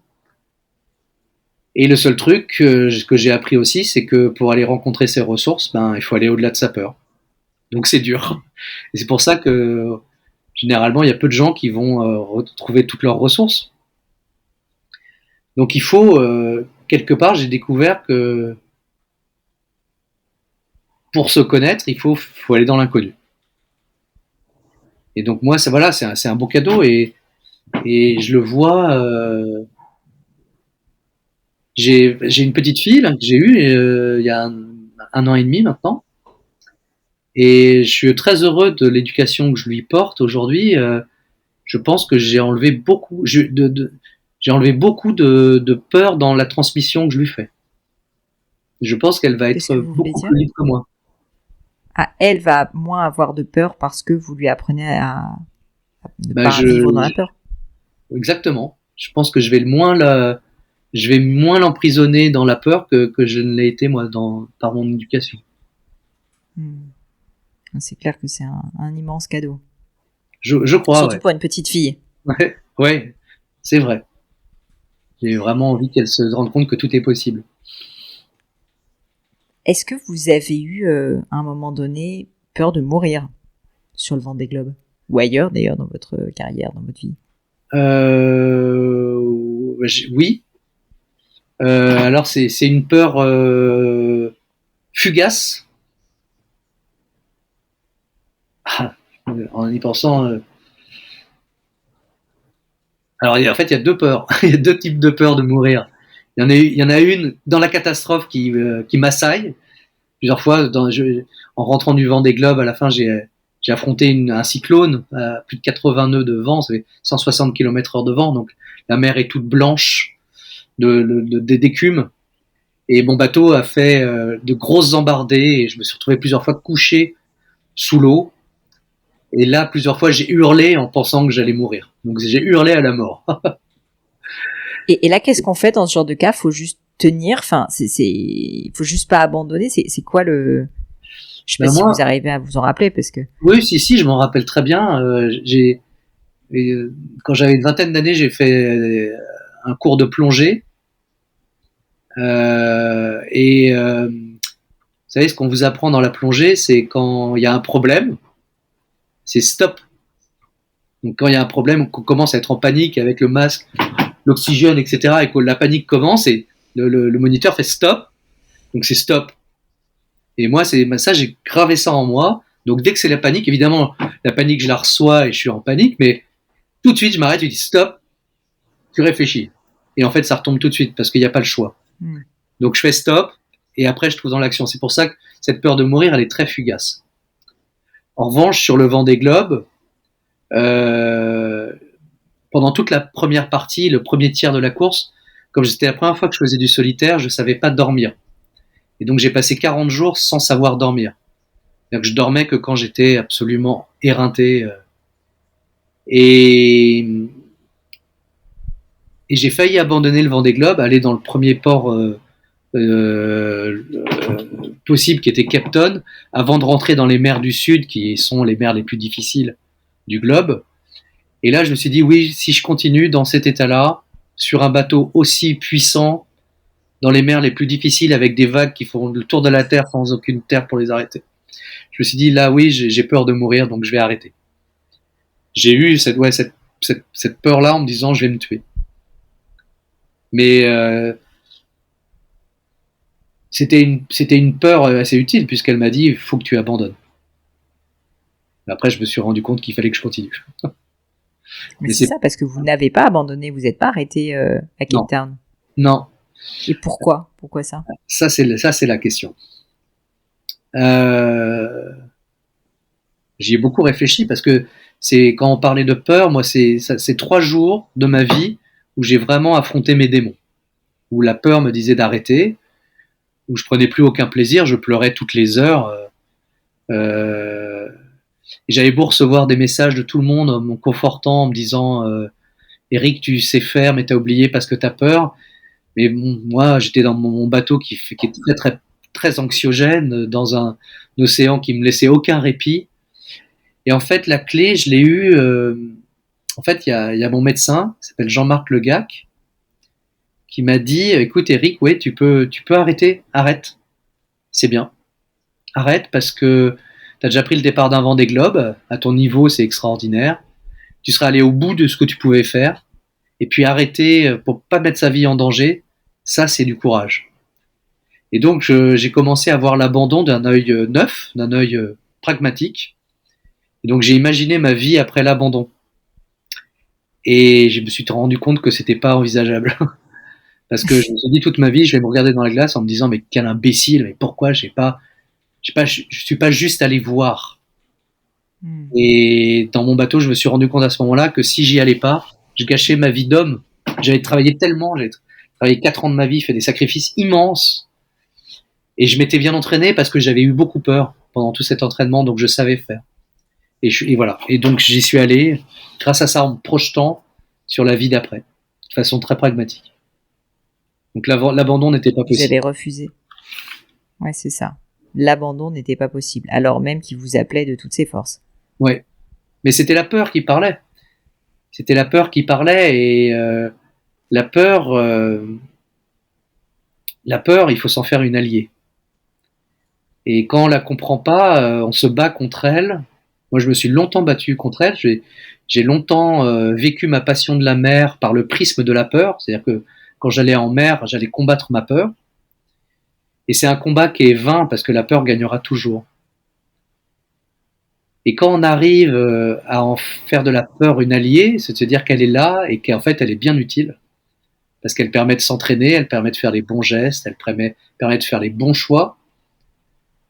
B: Et le seul truc que j'ai appris aussi, c'est que pour aller rencontrer ces ressources, il faut aller au-delà de sa peur. Donc c'est dur. Et c'est pour ça que généralement, il y a peu de gens qui vont retrouver toutes leurs ressources. Donc il faut, quelque part, j'ai découvert que pour se connaître, il faut aller dans l'inconnu. Et donc moi, c'est un beau cadeau et je le vois. J'ai une petite fille là, que j'ai eue il y a un an et demi maintenant. Et je suis très heureux de l'éducation que je lui porte aujourd'hui. Je pense que j'ai enlevé beaucoup, j'ai enlevé beaucoup de peur dans la transmission que je lui fais. Je pense qu'elle va être beaucoup plus libre que moi.
C: Ah, elle va moins avoir de peur parce que vous lui apprenez à ne pas vivre dans la peur.
B: Exactement. Je pense que je vais moins l'emprisonner dans la peur que je ne l'ai été moi par mon éducation.
C: C'est clair que c'est un immense cadeau.
B: Je crois.
C: Surtout pour une petite fille.
B: Ouais, c'est vrai. J'ai vraiment envie qu'elle se rende compte que tout est possible.
C: Est-ce que vous avez eu, à un moment donné, peur de mourir sur le Vendée Globe? Ou ailleurs, d'ailleurs, dans votre carrière, dans votre vie?
B: Oui. Alors, c'est une peur fugace. En y pensant... Alors, en fait, il y a deux peurs. Il y a deux types de peur de mourir. Il y en a une dans la catastrophe qui m'assaille. Plusieurs fois, en rentrant du Vendée Globe, à la fin, j'ai affronté un cyclone à plus de 80 nœuds de vent, ça fait 160 km/h de vent, donc la mer est toute blanche d'écume. Et mon bateau a fait de grosses embardées et je me suis retrouvé plusieurs fois couché sous l'eau. Et là, plusieurs fois, j'ai hurlé en pensant que j'allais mourir. Donc j'ai hurlé à la mort.
C: Et là, qu'est-ce qu'on fait dans ce genre de cas? Faut juste tenir. Enfin, faut juste pas abandonner. C'est quoi le... Je sais pas si vous arrivez à vous en rappeler parce que...
B: Oui, si, je m'en rappelle très bien. Quand j'avais une vingtaine d'années, j'ai fait un cours de plongée. Vous savez, ce qu'on vous apprend dans la plongée, c'est quand il y a un problème, c'est stop. Donc quand il y a un problème, qu'on commence à être en panique avec le masque, l'oxygène, etc., et que la panique commence, et le moniteur fait stop. Donc c'est stop. Et moi, ça, j'ai gravé ça en moi. Donc dès que c'est la panique, évidemment, la panique, je la reçois et je suis en panique, mais tout de suite, je m'arrête, je dis stop, tu réfléchis. Et en fait, ça retombe tout de suite parce qu'il n'y a pas le choix. Donc je fais stop et après, je trouve dans l'action. C'est pour ça que cette peur de mourir, elle est très fugace. En revanche, sur le Vendée Globe, pendant toute la première partie, le premier tiers de la course, comme c'était la première fois que je faisais du solitaire, je ne savais pas dormir. Et donc j'ai passé 40 jours sans savoir dormir. C'est-à-dire que je dormais que quand j'étais absolument éreinté. Et j'ai failli abandonner le Vendée Globe, aller dans le premier port possible qui était Cape Town, avant de rentrer dans les mers du Sud, qui sont les mers les plus difficiles du globe. Et là, je me suis dit, oui, si je continue dans cet état-là, sur un bateau aussi puissant, dans les mers les plus difficiles, avec des vagues qui font le tour de la Terre sans aucune terre pour les arrêter. Je me suis dit, là, oui, j'ai peur de mourir, donc je vais arrêter. J'ai eu cette peur-là en me disant, je vais me tuer. Mais c'était une peur assez utile, puisqu'elle m'a dit, il faut que tu abandonnes. Après, je me suis rendu compte qu'il fallait que je continue.
C: Mais c'est ça, parce que vous n'avez pas abandonné, vous n'êtes pas arrêté à Cape Town.
B: Non.
C: Et pourquoi? Pourquoi ça?
B: Ça, c'est la question. J'y ai beaucoup réfléchi parce que quand on parlait de peur, moi, c'est 3 jours de ma vie où j'ai vraiment affronté mes démons. où la peur me disait d'arrêter, où je prenais plus aucun plaisir, je pleurais toutes les heures. Et j'avais beau recevoir des messages de tout le monde en me confortant, en me disant Eric, tu sais faire, mais t'as oublié parce que t'as peur. Mais bon, moi, j'étais dans mon bateau qui est très, très, très anxiogène, dans un océan qui me laissait aucun répit. Et en fait, la clé, je l'ai eue. En fait, il y a mon médecin, qui s'appelle Jean-Marc Legac, qui m'a dit écoute, Eric, ouais, tu peux arrêter, arrête, c'est bien, arrête parce que tu as déjà pris le départ d'un Vendée Globe, à ton niveau, c'est extraordinaire. Tu seras allé au bout de ce que tu pouvais faire. Et puis arrêter pour pas mettre sa vie en danger, ça, c'est du courage. Et donc, j'ai commencé à voir l'abandon d'un œil neuf, d'un œil pragmatique. Et donc, j'ai imaginé ma vie après l'abandon. Et je me suis rendu compte que c'était pas envisageable. Parce que je me suis dit toute ma vie, je vais me regarder dans la glace en me disant, mais quel imbécile, mais pourquoi je suis pas juste allé voir. Et dans mon bateau, je me suis rendu compte à ce moment-là que si j'y allais pas, je gâchais ma vie d'homme. J'avais travaillé tellement, j'avais travaillé 4 ans de ma vie, fait des sacrifices immenses. Et je m'étais bien entraîné parce que j'avais eu beaucoup peur pendant tout cet entraînement, donc je savais faire. Et voilà. Et donc j'y suis allé, grâce à ça, en me projetant sur la vie d'après, de façon très pragmatique. Donc l'abandon n'était pas possible.
C: Vous avez refusé. Ouais, c'est ça. L'abandon n'était pas possible, alors même qu'il vous appelait de toutes ses forces.
B: Ouais. Mais c'était la peur qui parlait. C'était la peur qui parlait et la peur, il faut s'en faire une alliée. Et quand on la comprend pas, on se bat contre elle. Moi, je me suis longtemps battu contre elle. J'ai longtemps vécu ma passion de la mer par le prisme de la peur. C'est-à-dire que quand j'allais en mer, j'allais combattre ma peur. Et c'est un combat qui est vain parce que la peur gagnera toujours. Et quand on arrive à en faire de la peur une alliée, c'est de se dire qu'elle est là et qu'en fait elle est bien utile. Parce qu'elle permet de s'entraîner, elle permet de faire les bons gestes, elle permet de faire les bons choix.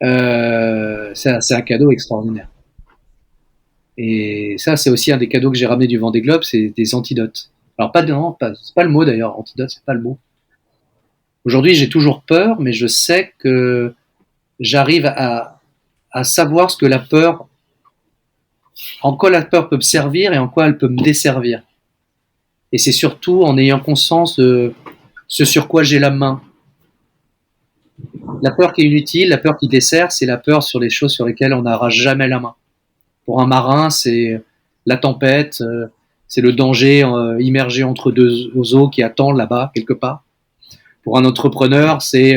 B: C'est un cadeau extraordinaire. Et ça, c'est aussi un des cadeaux que j'ai ramené du Vendée Globe, c'est des antidotes. Alors c'est pas le mot d'ailleurs, antidote, c'est pas le mot. Aujourd'hui, j'ai toujours peur, mais je sais que j'arrive à savoir ce que la peur, en quoi la peur peut me servir et en quoi elle peut me desservir. Et c'est surtout en ayant conscience de ce sur quoi j'ai la main. La peur qui est inutile, la peur qui dessert, c'est la peur sur les choses sur lesquelles on n'aura jamais la main. Pour un marin, c'est la tempête, c'est le danger immergé entre deux eaux qui attendent là-bas, quelque part. Pour un entrepreneur, c'est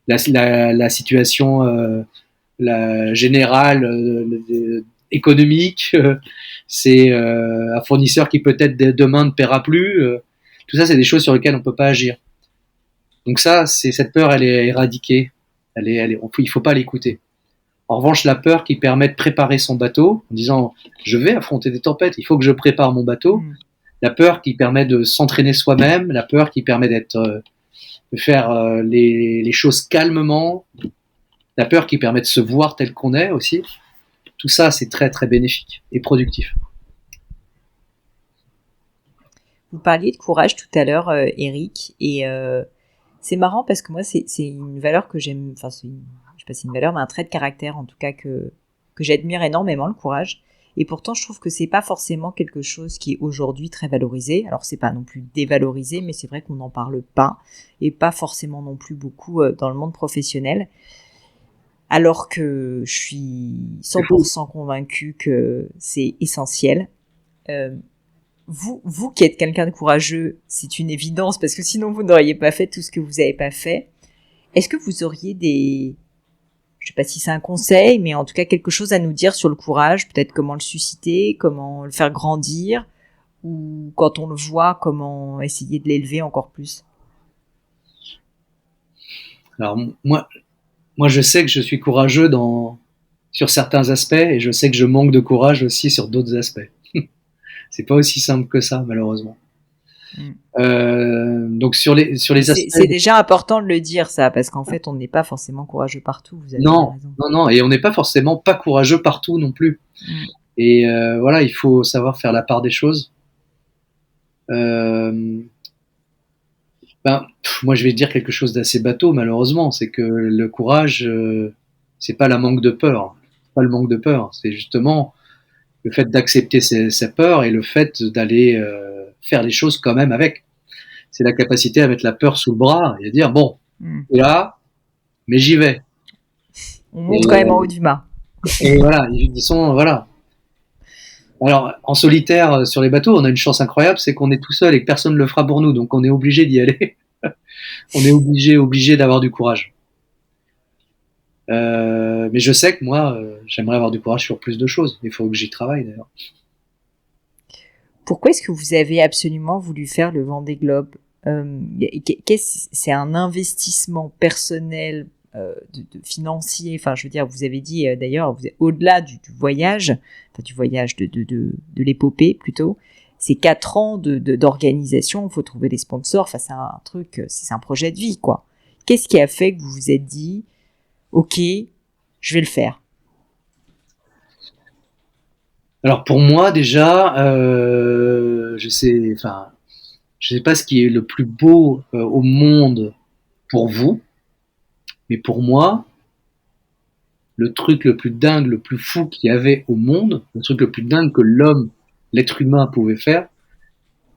B: la situation la générale économique. C'est un fournisseur qui peut-être demain ne paiera plus. Tout ça, c'est des choses sur lesquelles on ne peut pas agir. Donc ça, cette peur, elle est éradiquée. Il faut pas l'écouter. En revanche, la peur qui permet de préparer son bateau, en disant je vais affronter des tempêtes, il faut que je prépare mon bateau. La peur qui permet de s'entraîner soi-même, la peur qui permet de faire les choses calmement, la peur qui permet de se voir tel qu'on est aussi. Tout ça, c'est très très bénéfique et productif.
C: Vous parliez de courage tout à l'heure, Eric, et c'est marrant parce que moi, c'est une valeur que j'aime, enfin, je sais pas si c'est une valeur, mais un trait de caractère en tout cas que j'admire énormément, le courage. Et pourtant, je trouve que c'est pas forcément quelque chose qui est aujourd'hui très valorisé. Alors, c'est pas non plus dévalorisé, mais c'est vrai qu'on n'en parle pas, et pas forcément non plus beaucoup dans le monde professionnel. Alors que je suis 100% convaincue que c'est essentiel. Vous qui êtes quelqu'un de courageux, c'est une évidence, parce que sinon vous n'auriez pas fait tout ce que vous n'avez pas fait. Est-ce que vous auriez je sais pas si c'est un conseil, mais en tout cas quelque chose à nous dire sur le courage, peut-être comment le susciter, comment le faire grandir, ou quand on le voit, comment essayer de l'élever encore plus?
B: Alors moi, je sais que je suis courageux sur certains aspects, et je sais que je manque de courage aussi sur d'autres aspects. C'est pas aussi simple que ça, malheureusement. Donc sur les aspects,
C: c'est déjà important de le dire, ça, parce qu'en fait on n'est pas forcément courageux partout. Vous avez raison.
B: Non, et on n'est pas forcément pas courageux partout non plus. Et voilà, il faut savoir faire la part des choses. Moi, je vais dire quelque chose d'assez bateau, malheureusement. C'est que le courage, c'est pas la manque de peur. C'est pas le manque de peur. C'est justement le fait d'accepter ses peurs et le fait d'aller faire les choses quand même avec. C'est la capacité à mettre la peur sous le bras et à dire bon, et là, mais j'y vais.
C: On monte quand même en haut du mât.
B: Et voilà, ils sont voilà. Alors, en solitaire sur les bateaux, on a une chance incroyable, c'est qu'on est tout seul et que personne ne le fera pour nous, donc on est obligé d'y aller. On est obligé d'avoir du courage. Mais je sais que moi, j'aimerais avoir du courage sur plus de choses. Il faut que j'y travaille d'ailleurs.
C: Pourquoi est-ce que vous avez absolument voulu faire le Vendée Globe? C'est un investissement personnel financier. Enfin, je veux dire, vous avez dit d'ailleurs, au-delà du voyage, enfin du voyage de l'épopée plutôt, c'est 4 ans d'organisation. Il faut trouver des sponsors. Enfin, c'est un truc, c'est un projet de vie, quoi. Qu'est-ce qui a fait que vous vous êtes dit, ok, je vais le faire?
B: Alors pour moi déjà, je sais pas ce qui est le plus beau au monde pour vous, mais pour moi, le truc le plus dingue, le plus fou qu'il y avait au monde, le truc le plus dingue que l'être humain pouvait faire,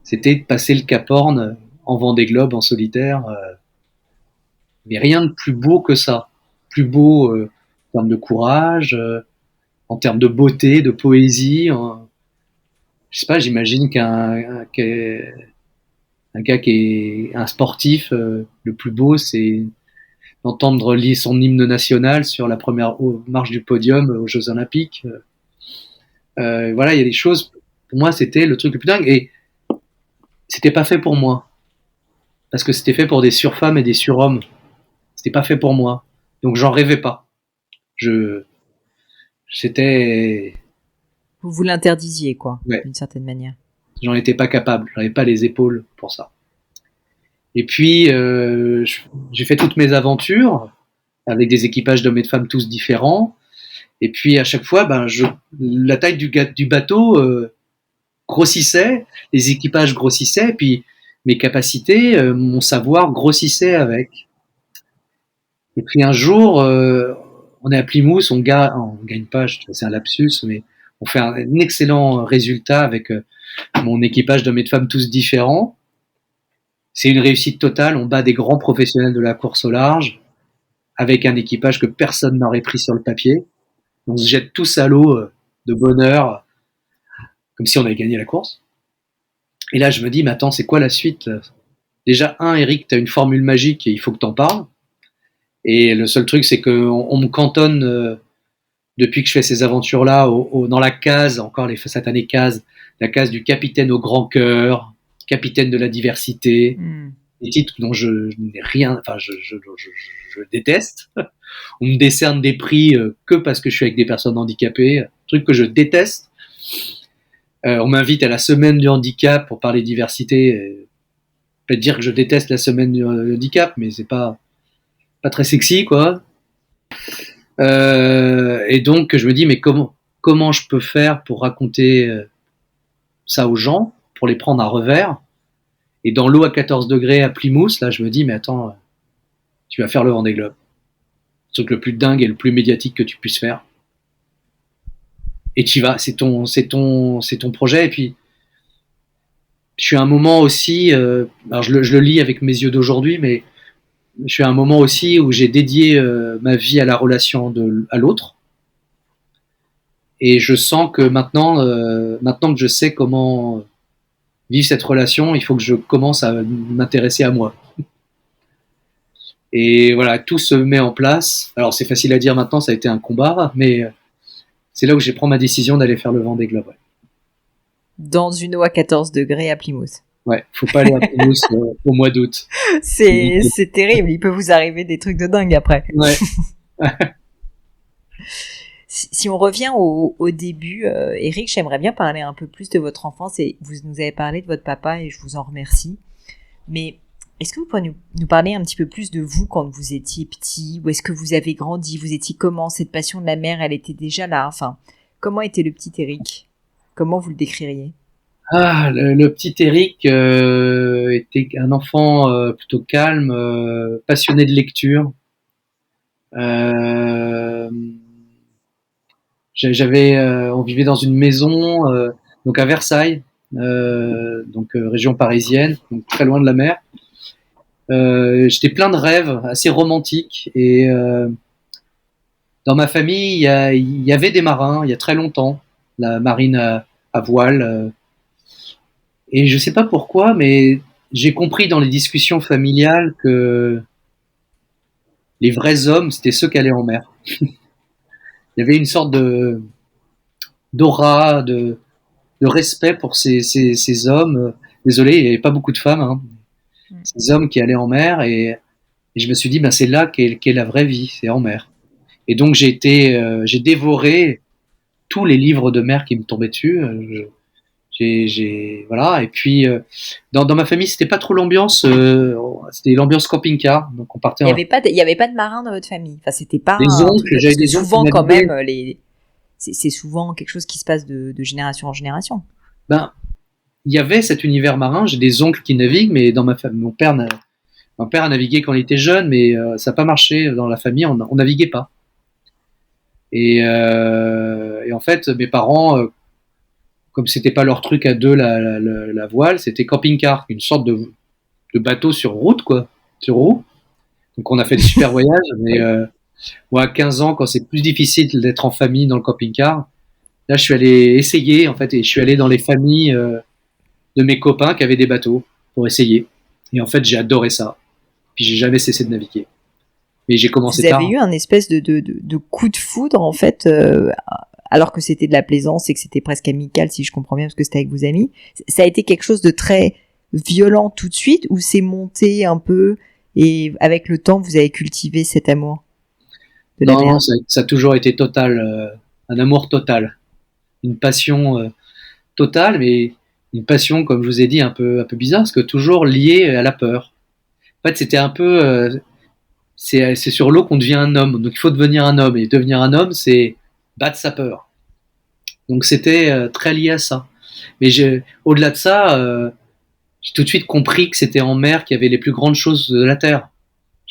B: c'était de passer le Cap Horn en Vendée Globe en solitaire. Mais rien de plus beau que ça. Plus beau en termes de courage, en termes de beauté, de poésie. Je sais pas, j'imagine qu'un gars qui est un sportif, le plus beau, c'est d'entendre lire son hymne national sur la première marche du podium aux Jeux Olympiques. Voilà, il y a des choses. Pour moi, c'était le truc le plus dingue. Et c'était pas fait pour moi. Parce que c'était fait pour des surfemmes et des surhommes. C'était pas fait pour moi. Donc j'en rêvais pas. C'était.
C: Vous vous l'interdisiez, quoi,
B: Ouais.
C: d'une certaine manière.
B: J'en étais pas capable. J'avais pas les épaules pour ça. Et puis, j'ai fait toutes mes aventures avec des équipages d'hommes et de femmes tous différents. Et puis, à chaque fois, la taille du bateau grossissait, les équipages grossissaient, et puis mes capacités, mon savoir grossissait avec. Et puis un jour, on est à Plymouth, on gagne pas, c'est un lapsus, mais on fait un excellent résultat avec mon équipage d'hommes et de femmes tous différents. C'est une réussite totale, on bat des grands professionnels de la course au large, avec un équipage que personne n'aurait pris sur le papier. On se jette tous à l'eau de bonheur, comme si on avait gagné la course. Et là, je me dis, mais attends, c'est quoi la suite? Déjà, Eric, t'as une formule magique et il faut que t'en parles. Et le seul truc, c'est qu'on me cantonne, depuis que je fais ces aventures-là, dans la case, encore cette année case, la case du capitaine au grand cœur, capitaine de la diversité, des titres dont je n'ai rien, enfin, je déteste. On me décerne des prix que parce que je suis avec des personnes handicapées, truc que je déteste. On m'invite à la semaine du handicap pour parler diversité. Peut-être dire que je déteste la semaine du handicap, mais c'est pas très sexy, quoi. Et donc, je me dis, mais comment je peux faire pour raconter ça aux gens, pour les prendre à revers? Et dans l'eau à 14 degrés à Plymouth, là, je me dis, mais attends, tu vas faire le Vendée Globe. Le truc le plus dingue et le plus médiatique que tu puisses faire. Et tu y vas, c'est ton projet. Et puis, je suis à un moment aussi, alors je le lis avec mes yeux d'aujourd'hui, mais je suis à un moment aussi où j'ai dédié ma vie à la relation à l'autre. Et je sens que maintenant que je sais comment vivre cette relation, il faut que je commence à m'intéresser à moi. Et voilà, tout se met en place. Alors c'est facile à dire maintenant, ça a été un combat, mais c'est là où j'ai pris ma décision d'aller faire le Vendée Globe. Ouais.
C: Dans une eau à 14 degrés à Plymouth.
B: Ouais, faut pas aller à Plymouth au mois d'août.
C: C'est terrible, il peut vous arriver des trucs de dingue après.
B: Ouais.
C: Si on revient au début, Eric, j'aimerais bien parler un peu plus de votre enfance, et vous nous avez parlé de votre papa et je vous en remercie. Mais est-ce que vous pouvez nous parler un petit peu plus de vous quand vous étiez petit? Où est-ce que vous avez grandi? Vous étiez comment? Cette passion de la mer, elle était déjà là. Enfin, comment était le petit Eric? Comment vous le décririez?
B: Le petit Eric était un enfant plutôt calme, passionné de lecture. Euh, on vivait dans une maison, donc à Versailles, région parisienne, donc très loin de la mer. J'étais plein de rêves, assez romantiques. Et dans ma famille, il y avait des marins, il y a très longtemps, la marine à voile. Et je sais pas pourquoi, mais j'ai compris dans les discussions familiales que les vrais hommes, c'était ceux qui allaient en mer. Il y avait une sorte de d'aura, de respect pour ces hommes. Désolé, il n'y avait pas beaucoup de femmes, hein. Ces hommes qui allaient en mer, et je me suis dit, ben c'est là qu'est la vraie vie, c'est en mer. Et donc j'ai dévoré tous les livres de mer qui me tombaient dessus. Voilà. Et puis dans ma famille, c'était pas trop l'ambiance, c'était l'ambiance camping-car. Donc on partait.
C: Il y avait pas de marins dans votre famille. Enfin, c'était pas
B: des
C: un
B: oncles,
C: truc,
B: j'avais
C: parce que
B: des oncles
C: souvent
B: qui
C: quand
B: naviguaient.
C: même c'est souvent quelque chose qui se passe de génération en génération.
B: Ben il y avait cet univers marin. J'ai des oncles qui naviguent, mais dans ma famille, mon père a navigué quand il était jeune, mais ça n'a pas marché dans la famille. On naviguait pas. Et en fait, mes parents, comme c'était pas leur truc à deux, la voile, c'était camping-car, une sorte de bateau sur route, quoi, sur roue. Donc on a fait des super voyages, mais moi à 15 ans, quand c'est plus difficile d'être en famille dans le camping-car, là je suis allé essayer, en fait, et je suis allé dans les familles de mes copains qui avaient des bateaux pour essayer. Et en fait, j'ai adoré ça. Puis j'ai jamais cessé de naviguer. Mais j'ai commencé
C: Vous avez
B: tard.
C: eu un espèce de coup de foudre, en fait, alors que c'était de la plaisance et que c'était presque amical, si je comprends bien, parce que c'était avec vos amis. Ça a été quelque chose de très violent tout de suite, ou c'est monté un peu et avec le temps, vous avez cultivé cet amour de la
B: Non,
C: mer?
B: ça a toujours été total, un amour total, une passion totale, mais une passion, comme je vous ai dit, un peu bizarre, parce que toujours liée à la peur. En fait, c'était un peu, c'est sur l'eau qu'on devient un homme. Donc il faut devenir un homme, et devenir un homme, c'est battre sa peur. Donc c'était très lié à ça. Mais au-delà de ça, j'ai tout de suite compris que c'était en mer qu'il y avait les plus grandes choses de la terre.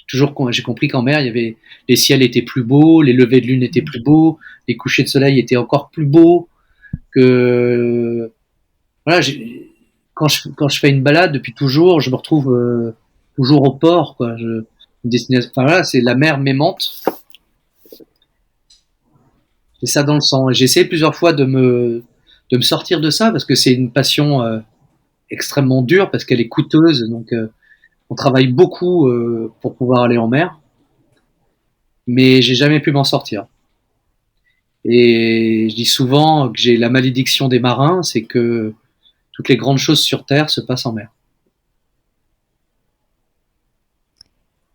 B: J'ai compris qu'en mer, il y avait les ciels étaient plus beaux, les levées de lune étaient plus beaux, les couchers de soleil étaient encore plus beaux que voilà. Quand je fais une balade depuis toujours, je me retrouve toujours au port, quoi. Une destination. Enfin voilà, c'est la mer m'aimante. J'ai ça dans le sang. J'ai essayé plusieurs fois de me sortir de ça parce que c'est une passion extrêmement dure parce qu'elle est coûteuse. Donc on travaille beaucoup pour pouvoir aller en mer, mais j'ai jamais pu m'en sortir. Et je dis souvent que j'ai la malédiction des marins, c'est que toutes les grandes choses sur Terre se passent en mer.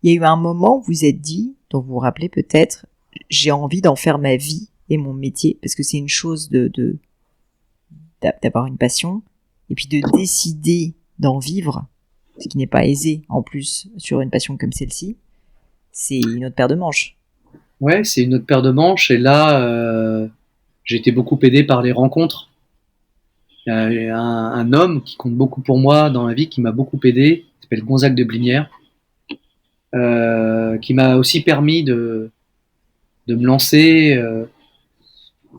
C: Il y a eu un moment où vous vous êtes dit, dont vous vous rappelez peut-être, j'ai envie d'en faire ma vie et mon métier, parce que c'est une chose d'avoir une passion, et puis de décider d'en vivre, ce qui n'est pas aisé en plus sur une passion comme celle-ci, c'est une autre paire de manches.
B: Ouais, c'est une autre paire de manches. Et là, j'ai été beaucoup aidé par les rencontres. Il y a un homme qui compte beaucoup pour moi dans la vie, qui m'a beaucoup aidé, qui s'appelle Gonzague de Blinière, qui m'a aussi permis de me lancer.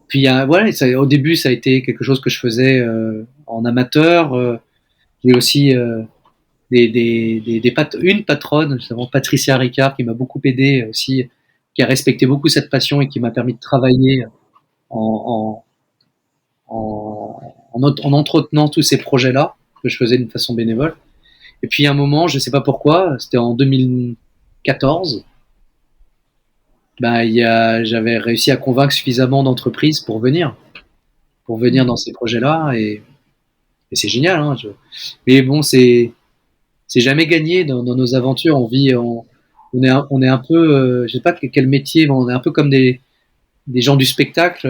B: Puis voilà, au début, ça a été quelque chose que je faisais en amateur. J'ai aussi une patronne, justement Patricia Ricard, qui m'a beaucoup aidé aussi, qui a respecté beaucoup cette passion et qui m'a permis de travailler en, en entretenant tous ces projets-là que je faisais d'une façon bénévole. Et puis à un moment, je ne sais pas pourquoi, c'était en 2014, bah, j'avais réussi à convaincre suffisamment d'entreprises pour venir dans ces projets-là, et c'est génial. Hein, mais bon, c'est jamais gagné dans nos aventures. On est un peu, je sais pas quel métier, mais on est un peu comme des gens du spectacle.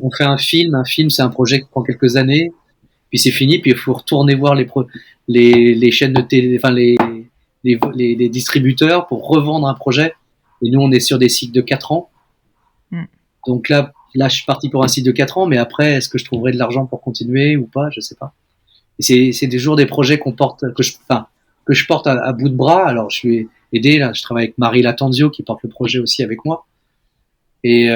B: On fait un film c'est un projet qui prend quelques années, puis c'est fini, puis il faut retourner voir les chaînes de télé, enfin les distributeurs pour revendre un projet. Et nous, on est sur des cycles de 4 ans.
C: Mm.
B: Donc là, là, je suis parti pour un cycle de 4 ans, mais après, est-ce que je trouverai de l'argent pour continuer ou pas? Je sais pas. Et c'est toujours des projets que je porte à bout de bras. Alors, je suis aidé, là, je travaille avec Marie Latanzio qui porte le projet aussi avec moi. Et,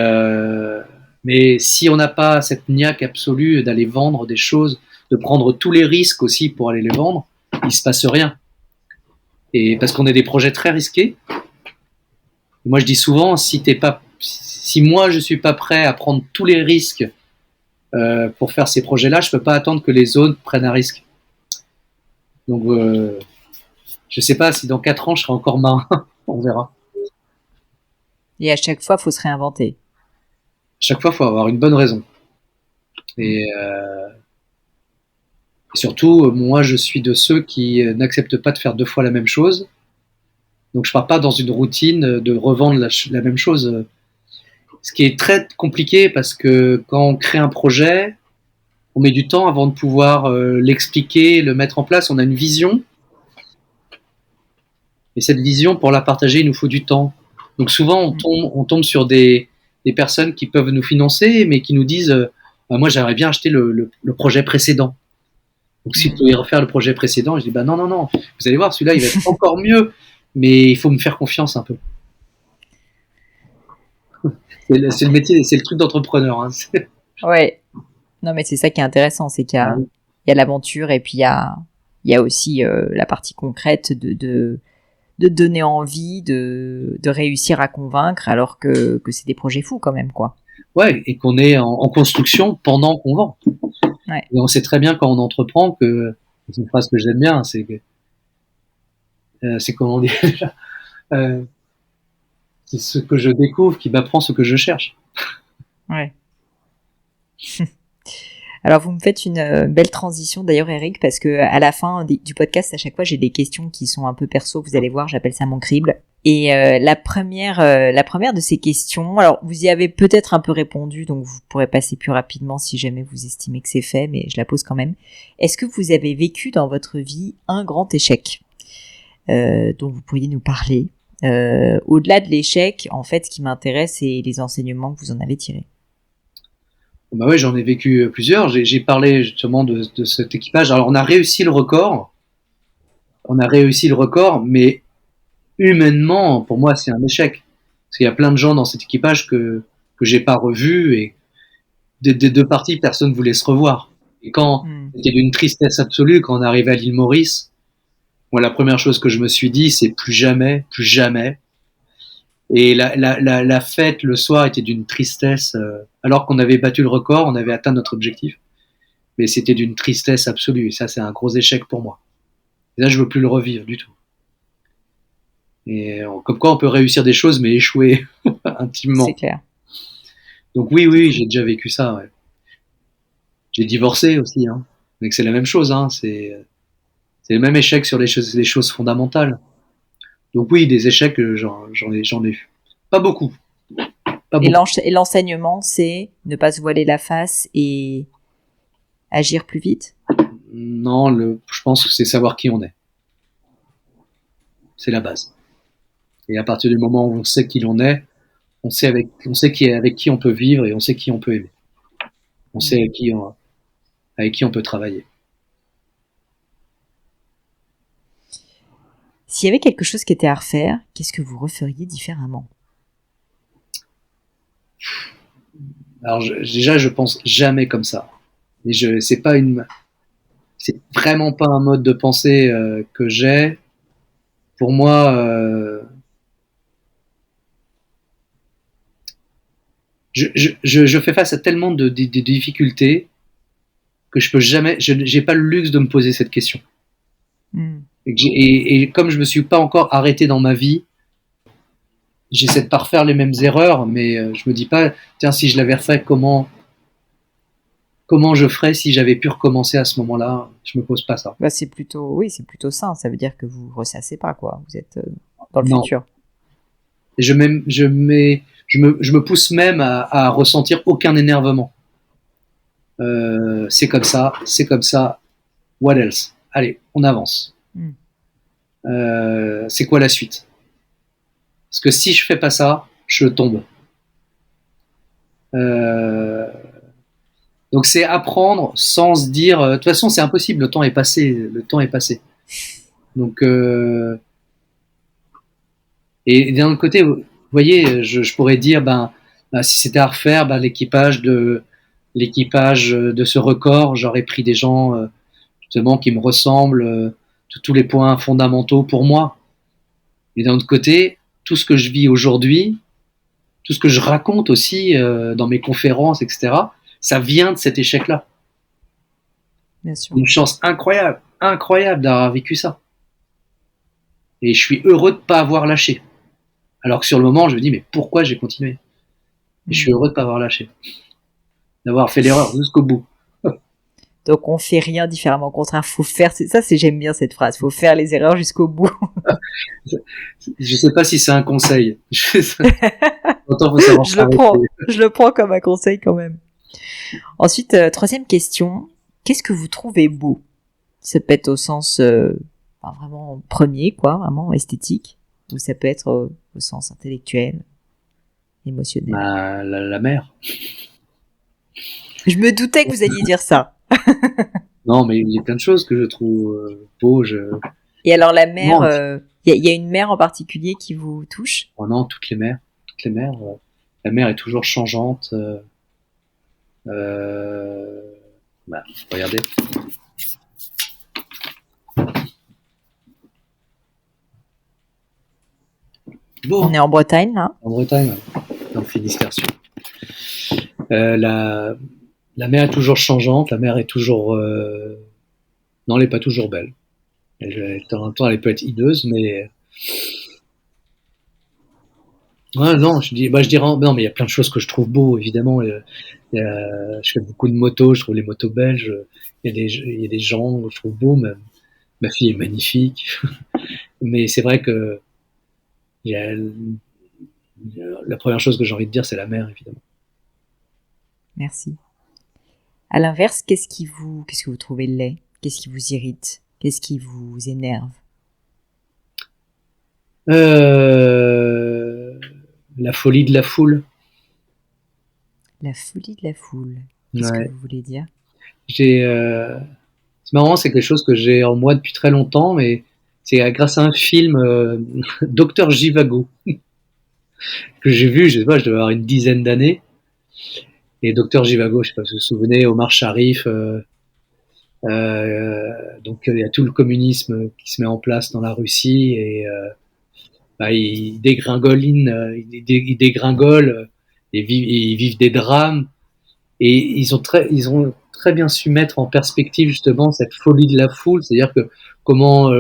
B: mais si on n'a pas cette niaque absolue d'aller vendre des choses, de prendre tous les risques aussi pour aller les vendre, il se passe rien. Et parce qu'on est des projets très risqués. Et moi, je dis souvent, si moi je suis pas prêt à prendre tous les risques pour faire ces projets-là, je peux pas attendre que les autres prennent un risque. Donc, je sais pas si dans 4 ans je serai encore marin. On verra.
C: Et à chaque fois, il faut se réinventer.
B: Chaque fois, il faut avoir une bonne raison. Et surtout, moi, je suis de ceux qui n'acceptent pas de faire 2 fois la même chose. Donc, je pars pas dans une routine de revendre la même chose. Ce qui est très compliqué parce que quand on crée un projet, on met du temps avant de pouvoir l'expliquer, le mettre en place. On a une vision. Et cette vision, pour la partager, il nous faut du temps. Donc, souvent, on tombe sur des personnes qui peuvent nous financer, mais qui nous disent moi, j'aimerais bien acheter le projet précédent. Donc, si vous pouvez refaire le projet précédent, je dis non, vous allez voir, celui-là, il va être encore mieux, mais il faut me faire confiance un peu. C'est le métier, c'est le truc d'entrepreneur. Hein.
C: Ouais. Non, mais c'est ça qui est intéressant, c'est qu'il y a l'aventure et puis il y a aussi la partie concrète de donner envie, de réussir à convaincre, alors que c'est des projets fous quand même, quoi.
B: Ouais, et qu'on est en construction pendant qu'on vend. Ouais. Et on sait très bien quand on entreprend que, c'est une phrase que j'aime bien, c'est comment on dit déjà, c'est ce que je découvre qui m'apprend ce que je cherche.
C: Ouais. Alors, vous me faites une belle transition d'ailleurs, Eric, parce que à la fin du podcast, à chaque fois, j'ai des questions qui sont un peu perso. Vous allez voir, j'appelle ça mon crible. Et la première de ces questions, alors vous y avez peut-être un peu répondu, donc vous pourrez passer plus rapidement si jamais vous estimez que c'est fait, mais je la pose quand même. Est-ce que vous avez vécu dans votre vie un grand échec dont vous pourriez nous parler? Au-delà de l'échec, en fait, ce qui m'intéresse, c'est les enseignements que vous en avez tirés.
B: Bah ouais, j'en ai vécu plusieurs. J'ai parlé justement de cet équipage. Alors, on a réussi le record. Mais humainement, pour moi, c'est un échec. Parce qu'il y a plein de gens dans cet équipage que j'ai pas revu et des 2 parties, personne voulait se revoir. Et quand c'était d'une tristesse absolue, quand on arrivait à l'île Maurice, moi, la première chose que je me suis dit, c'est plus jamais. Et la fête le soir était d'une tristesse, alors qu'on avait battu le record, on avait atteint notre objectif, mais c'était d'une tristesse absolue. Et ça, c'est un gros échec pour moi. Et là, je veux plus le revivre du tout. Et comme quoi, on peut réussir des choses, mais échouer intimement.
C: C'est clair.
B: Donc oui, j'ai déjà vécu ça. Ouais. J'ai divorcé aussi, hein. Mais c'est la même chose, hein. C'est le même échec sur les choses fondamentales. Donc oui, des échecs, j'en ai vu. Pas beaucoup.
C: Et l'enseignement, c'est ne pas se voiler la face et agir plus vite?
B: Non, je pense que c'est savoir qui on est. C'est la base. Et à partir du moment où on sait qui l'on est, on sait avec qui on peut vivre et on sait qui on peut aimer. On sait avec qui on peut travailler.
C: S'il y avait quelque chose qui était à refaire, qu'est-ce que vous referiez différemment?
B: Alors déjà, je pense jamais comme ça. Et c'est vraiment pas un mode de pensée que j'ai. Pour moi, je fais face à tellement de difficultés que j'ai pas le luxe de me poser cette question. Et comme je me suis pas encore arrêté dans ma vie, j'essaie de pas refaire les mêmes erreurs, mais je me dis pas, tiens, si je l'avais refait, comment je ferais si j'avais pu recommencer à ce moment-là? Je me pose pas ça.
C: Bah c'est plutôt sain. Ça veut dire que vous ressassez pas, quoi. Vous êtes dans le futur.
B: Et je me pousse même à ressentir aucun énervement. C'est comme ça. What else? Allez, on avance. C'est quoi la suite? Parce que si je fais pas ça, je tombe. Euh, donc c'est apprendre sans se dire, de toute façon c'est impossible, le temps est passé, le temps est passé. Donc et d'un autre côté, vous voyez, je pourrais dire, si c'était à refaire, l'équipage de ce record, j'aurais pris des gens justement qui me ressemblent, tous les points fondamentaux pour moi. Mais d'un autre côté, tout ce que je vis aujourd'hui, tout ce que je raconte aussi dans mes conférences, etc., ça vient de cet échec-là.
C: Bien sûr.
B: Une chance incroyable, incroyable d'avoir vécu ça. Et je suis heureux de ne pas avoir lâché. Alors que sur le moment, je me dis, mais pourquoi j'ai continué? Et je suis heureux de ne pas avoir lâché. D'avoir fait l'erreur jusqu'au bout.
C: Donc on fait rien différemment, au contraire, faut faire. J'aime bien cette phrase. Faut faire les erreurs jusqu'au bout.
B: Je sais pas si c'est un conseil. Autant faut savoir
C: je le prends comme un conseil quand même. Ensuite, troisième question. Qu'est-ce que vous trouvez beau? Ça peut être au sens vraiment premier, quoi, vraiment esthétique, ou ça peut être au sens intellectuel, émotionnel.
B: La mer.
C: Je me doutais que vous alliez dire ça.
B: Non, mais il y a plein de choses que je trouve beaux.
C: Et alors la mer, il y a une mer en particulier qui vous touche?
B: Oh non, toutes les mers. La mer est toujours changeante. Regardez.
C: Bon. On est en Bretagne, là.
B: En Bretagne, dans le Finistère Sud. La mer est toujours changeante, la mer est toujours... Non, elle n'est pas toujours belle. De temps en temps, elle peut être hideuse, mais... Ouais, non, je dirais... Non, mais il y a plein de choses que je trouve beaux, évidemment. Je fais beaucoup de motos, je trouve les motos belges. Il y a des gens que je trouve beaux, même. Ma fille est magnifique. Mais c'est vrai que la première chose que j'ai envie de dire, c'est la mer, évidemment.
C: Merci. À l'inverse, qu'est-ce que vous trouvez laid? Qu'est-ce qui vous irrite? Qu'est-ce qui vous énerve?
B: La folie de la foule.
C: La folie de la foule. Qu'est-ce que vous voulez dire?
B: C'est marrant, c'est quelque chose que j'ai en moi depuis très longtemps, mais c'est grâce à un film, Docteur Jivago, que j'ai vu, je sais pas, je devais avoir une dizaine d'années. Et Docteur Jivago, je sais pas si vous vous souvenez, Omar Sharif, donc il y a tout le communisme qui se met en place dans la Russie et ils dégringolent, et ils vivent des drames et ils ont très bien su mettre en perspective justement cette folie de la foule, c'est-à-dire que comment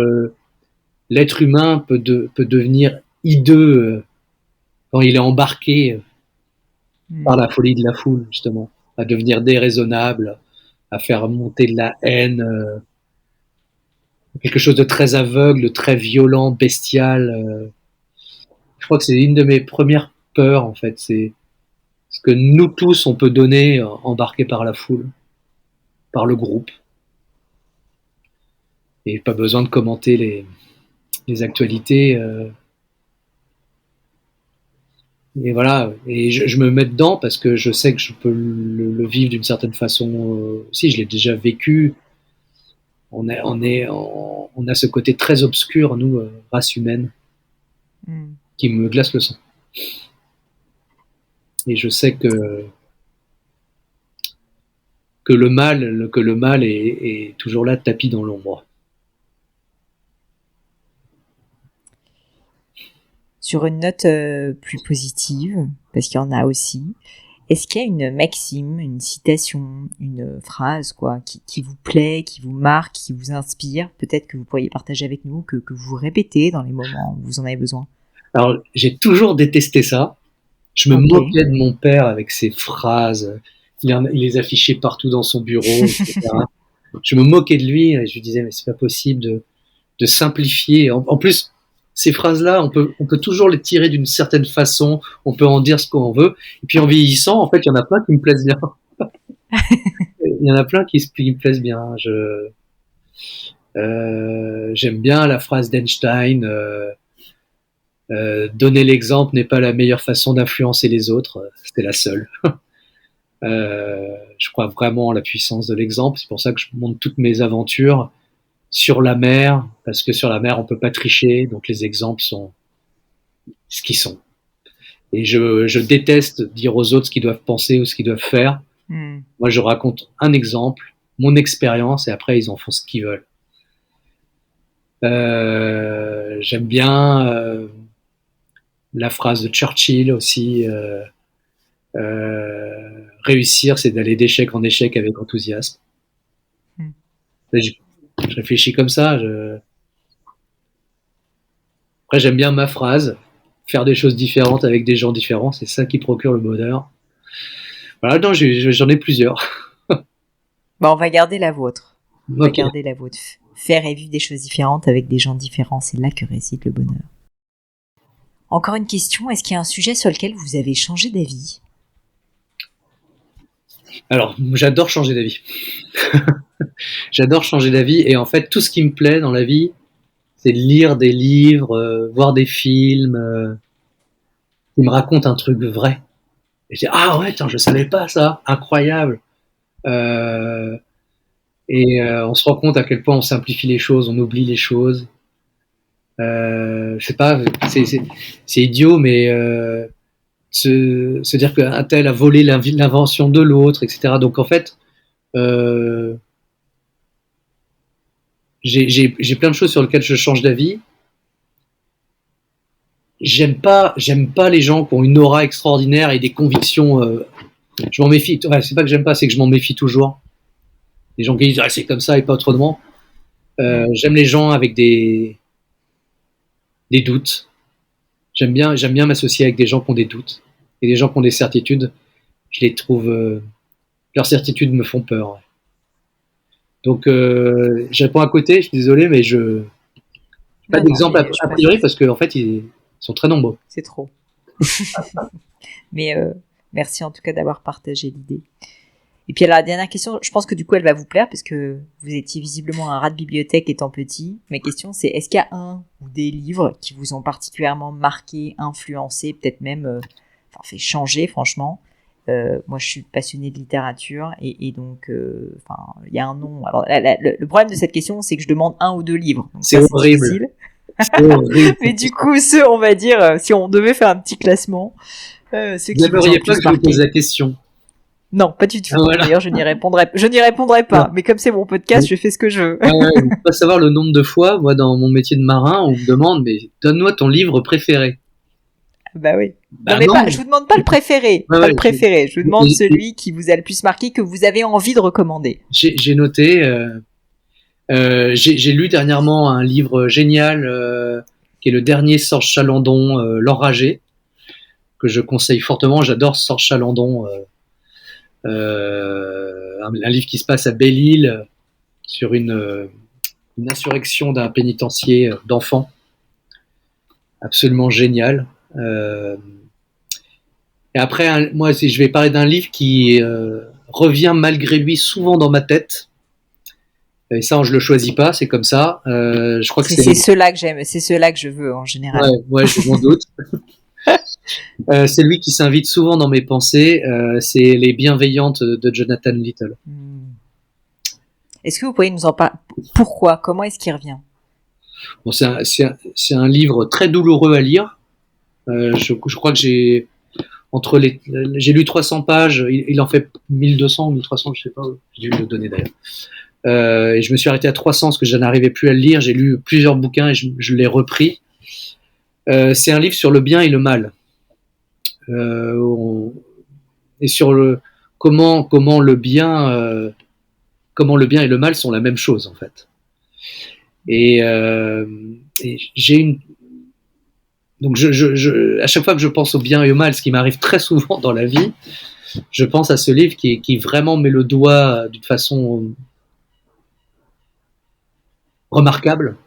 B: l'être humain peut devenir hideux quand il est embarqué par la folie de la foule, justement, à devenir déraisonnable, à faire monter de la haine, quelque chose de très aveugle, de très violent, bestial. Je crois que c'est une de mes premières peurs, en fait, c'est ce que nous tous on peut donner embarqués par la foule, par le groupe. Et pas besoin de commenter les actualités. Et voilà, et je me mets dedans parce que je sais que je peux le vivre d'une certaine façon aussi. Je l'ai déjà vécu. On a ce côté très obscur, nous, race humaine, qui me glace le sang. Et je sais que le mal est toujours là, tapis dans l'ombre.
C: Sur une note plus positive, parce qu'il y en a aussi, est-ce qu'il y a une maxime, une citation, une phrase quoi, qui vous plaît, qui vous marque, qui vous inspire, peut-être que vous pourriez partager avec nous, que vous répétez dans les moments où vous en avez besoin?
B: Alors, j'ai toujours détesté ça. Je me moquais de mon père avec ses phrases. Il les affichait partout dans son bureau, etc. Je me moquais de lui et je lui disais, mais c'est pas possible de simplifier. En plus, ces phrases-là, on peut toujours les tirer d'une certaine façon, on peut en dire ce qu'on veut. Et puis en vieillissant, en fait, il y en a plein qui me plaisent bien. Il y en a plein qui me plaisent bien. J'aime bien la phrase d'Einstein. Donner l'exemple n'est pas la meilleure façon d'influencer les autres, c'était la seule. Je crois vraiment en la puissance de l'exemple. C'est pour ça que je monte toutes mes aventures sur la mer, parce que sur la mer, on peut pas tricher, donc les exemples sont ce qu'ils sont. Et je déteste dire aux autres ce qu'ils doivent penser ou ce qu'ils doivent faire. Moi, je raconte un exemple, mon expérience, et après, ils en font ce qu'ils veulent. J'aime bien la phrase de Churchill aussi. Réussir, c'est d'aller d'échec en échec avec enthousiasme. Je réfléchis comme ça. Après, j'aime bien ma phrase. Faire des choses différentes avec des gens différents, c'est ça qui procure le bonheur. Voilà, non, j'en ai plusieurs.
C: Bah, on va garder la vôtre. On va
B: Ok.
C: garder la vôtre. Faire et vivre des choses différentes avec des gens différents, c'est là que réside le bonheur. Encore une question, est-ce qu'il y a un sujet sur lequel vous avez changé d'avis?
B: Alors, j'adore changer d'avis. J'adore changer d'avis, et en fait, tout ce qui me plaît dans la vie, c'est de lire des livres, voir des films qui me racontent un truc vrai. Et je dis, ah ouais, je savais pas ça, incroyable. On se rend compte à quel point on simplifie les choses, on oublie les choses. Je sais pas, c'est idiot, mais se dire qu'un tel a volé l'invention de l'autre, etc. Donc en fait, j'ai plein de choses sur lesquelles je change d'avis. J'aime pas les gens qui ont une aura extraordinaire et des convictions. Je m'en méfie. Ouais, c'est pas que j'aime pas, c'est que je m'en méfie toujours. Les gens qui disent c'est comme ça et pas autrement. J'aime les gens avec des doutes. J'aime bien m'associer avec des gens qui ont des doutes et des gens qui ont des certitudes. Je les trouve. Leurs certitudes me font peur. Ouais. Donc, je réponds à côté. Je suis désolé, mais je pas d'exemple a priori parce qu'en fait ils sont très nombreux.
C: C'est trop. Mais merci en tout cas d'avoir partagé l'idée. Et puis alors, la dernière question, je pense que du coup elle va vous plaire parce que vous étiez visiblement un rat de bibliothèque étant petit. Ma question c'est, est-ce qu'il y a un ou des livres qui vous ont particulièrement marqué, influencé, peut-être même fait changer franchement? Moi je suis passionnée de littérature et donc il y a un nom. Alors le problème de cette question c'est que je demande un ou deux livres. Donc,
B: c'est horrible.
C: C'est horrible. Mais du coup ceux, on va dire, si on devait faire un petit classement, ceux qui vous ont le plus marqué.
B: Je vous pose la question.
C: Non, pas du tout. Ah, voilà. D'ailleurs, je n'y répondrai pas. Non. Mais comme c'est mon podcast, je fais ce que je veux.
B: Ah ouais, faut pas savoir le nombre de fois, moi, dans mon métier de marin, on me demande, mais donne-moi ton livre préféré.
C: Bah oui. Non, mais je vous demande pas le préféré. Le préféré. Je vous demande celui qui vous a le plus marqué, que vous avez envie de recommander.
B: J'ai noté, j'ai lu dernièrement un livre génial, qui est le dernier Sorge Chalandon, L'Enragé, que je conseille fortement. J'adore Sorge Chalandon, un livre qui se passe à Belle-Île sur une insurrection d'un pénitencier d'enfants, absolument génial. Et après, moi, je vais parler d'un livre qui revient malgré lui souvent dans ma tête. Et ça, je le choisis pas, c'est comme ça. Je crois que
C: c'est ceux-là que j'aime, c'est ceux-là que je veux en général.
B: Ouais, je m'en doute. C'est lui qui s'invite souvent dans mes pensées. C'est Les Bienveillantes de Jonathan Little.
C: Est-ce que vous pourriez nous en parler? Pourquoi? Comment est-ce qu'il revient?
B: Bon, c'est un livre très douloureux à lire. Je crois que j'ai lu 300 pages. Il en fait 1200 ou 1300, je sais pas. J'ai dû le donner d'ailleurs. Et je me suis arrêté à 300 parce que je n'arrivais plus à le lire. J'ai lu plusieurs bouquins et je l'ai repris. C'est un livre sur le bien et le mal. Et sur comment le bien et le mal sont la même chose en fait. Et j'ai donc à chaque fois que je pense au bien et au mal, ce qui m'arrive très souvent dans la vie, je pense à ce livre qui vraiment met le doigt d'une façon remarquable.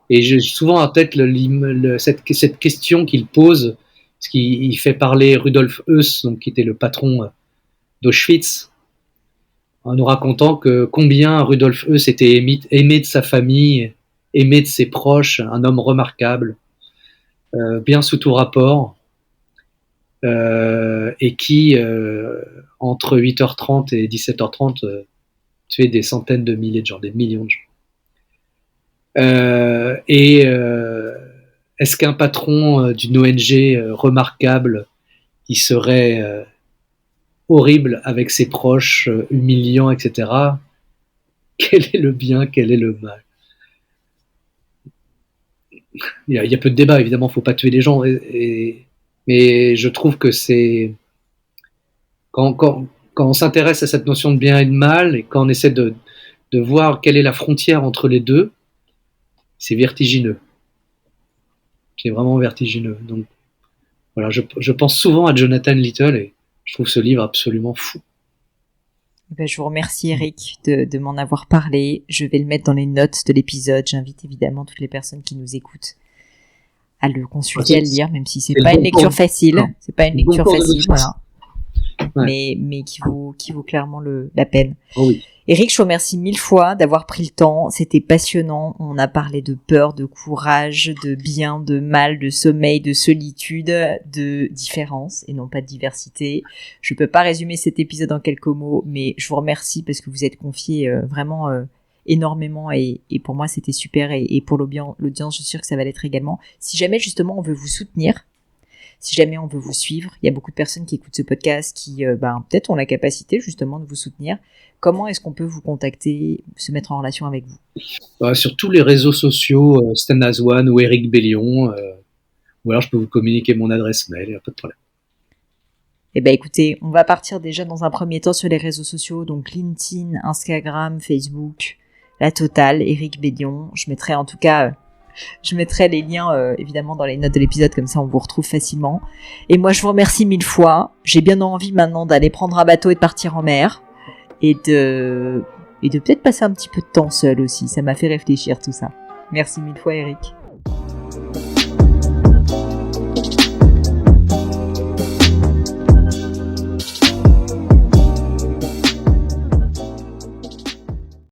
B: Et j'ai souvent en tête cette question qu'il pose, parce qu'il fait parler Rudolf Höss, donc, qui était le patron d'Auschwitz, en nous racontant que combien Rudolf Höss était aimé de sa famille, aimé de ses proches, un homme remarquable, bien sous tout rapport. et qui, entre 8h30 et 17h30, tuait des centaines de milliers de gens, des millions de gens. Est-ce qu'un patron d'une ONG remarquable qui serait horrible avec ses proches, humiliant, etc., quel est le bien, quel est le mal? Il y a peu de débat, évidemment, il ne faut pas tuer les gens, mais je trouve que c'est... Quand on s'intéresse à cette notion de bien et de mal, et quand on essaie de voir quelle est la frontière entre les deux, c'est vertigineux. C'est vraiment vertigineux. Donc, voilà, je pense souvent à Jonathan Little et je trouve ce livre absolument fou.
C: Je vous remercie Eric de m'en avoir parlé. Je vais le mettre dans les notes de l'épisode. J'invite évidemment toutes les personnes qui nous écoutent à le consulter, à le lire, même si c'est pas une lecture facile. C'est pas une lecture facile, voilà. Ouais. Mais qui vaut clairement la peine.
B: Oh oui.
C: Eric, je vous remercie 1000 fois d'avoir pris le temps. C'était passionnant. On a parlé de peur, de courage, de bien, de mal, de sommeil, de solitude, de différence et non pas de diversité. Je peux pas résumer cet épisode en quelques mots, mais je vous remercie parce que vous êtes confiés vraiment énormément et pour moi c'était super et pour l'audience, je suis sûre que ça va l'être également. Si jamais justement on veut vous soutenir, si jamais on veut vous suivre, il y a beaucoup de personnes qui écoutent ce podcast qui peut-être ont la capacité justement de vous soutenir. Comment est-ce qu'on peut vous contacter, se mettre en relation avec vous?
B: Sur tous les réseaux sociaux, Stan Azwan ou Eric Bellion, ou alors je peux vous communiquer mon adresse mail, il n'y a pas de problème.
C: Eh ben écoutez, on va partir déjà dans un premier temps sur les réseaux sociaux, donc LinkedIn, Instagram, Facebook, la totale, Eric Bellion. Je mettrai les liens évidemment dans les notes de l'épisode, comme ça on vous retrouve facilement. Et moi je vous remercie 1000 fois. J'ai bien envie maintenant d'aller prendre un bateau et de partir en mer. Et de peut-être passer un petit peu de temps seul aussi. Ça m'a fait réfléchir tout ça. Merci 1000 fois Eric.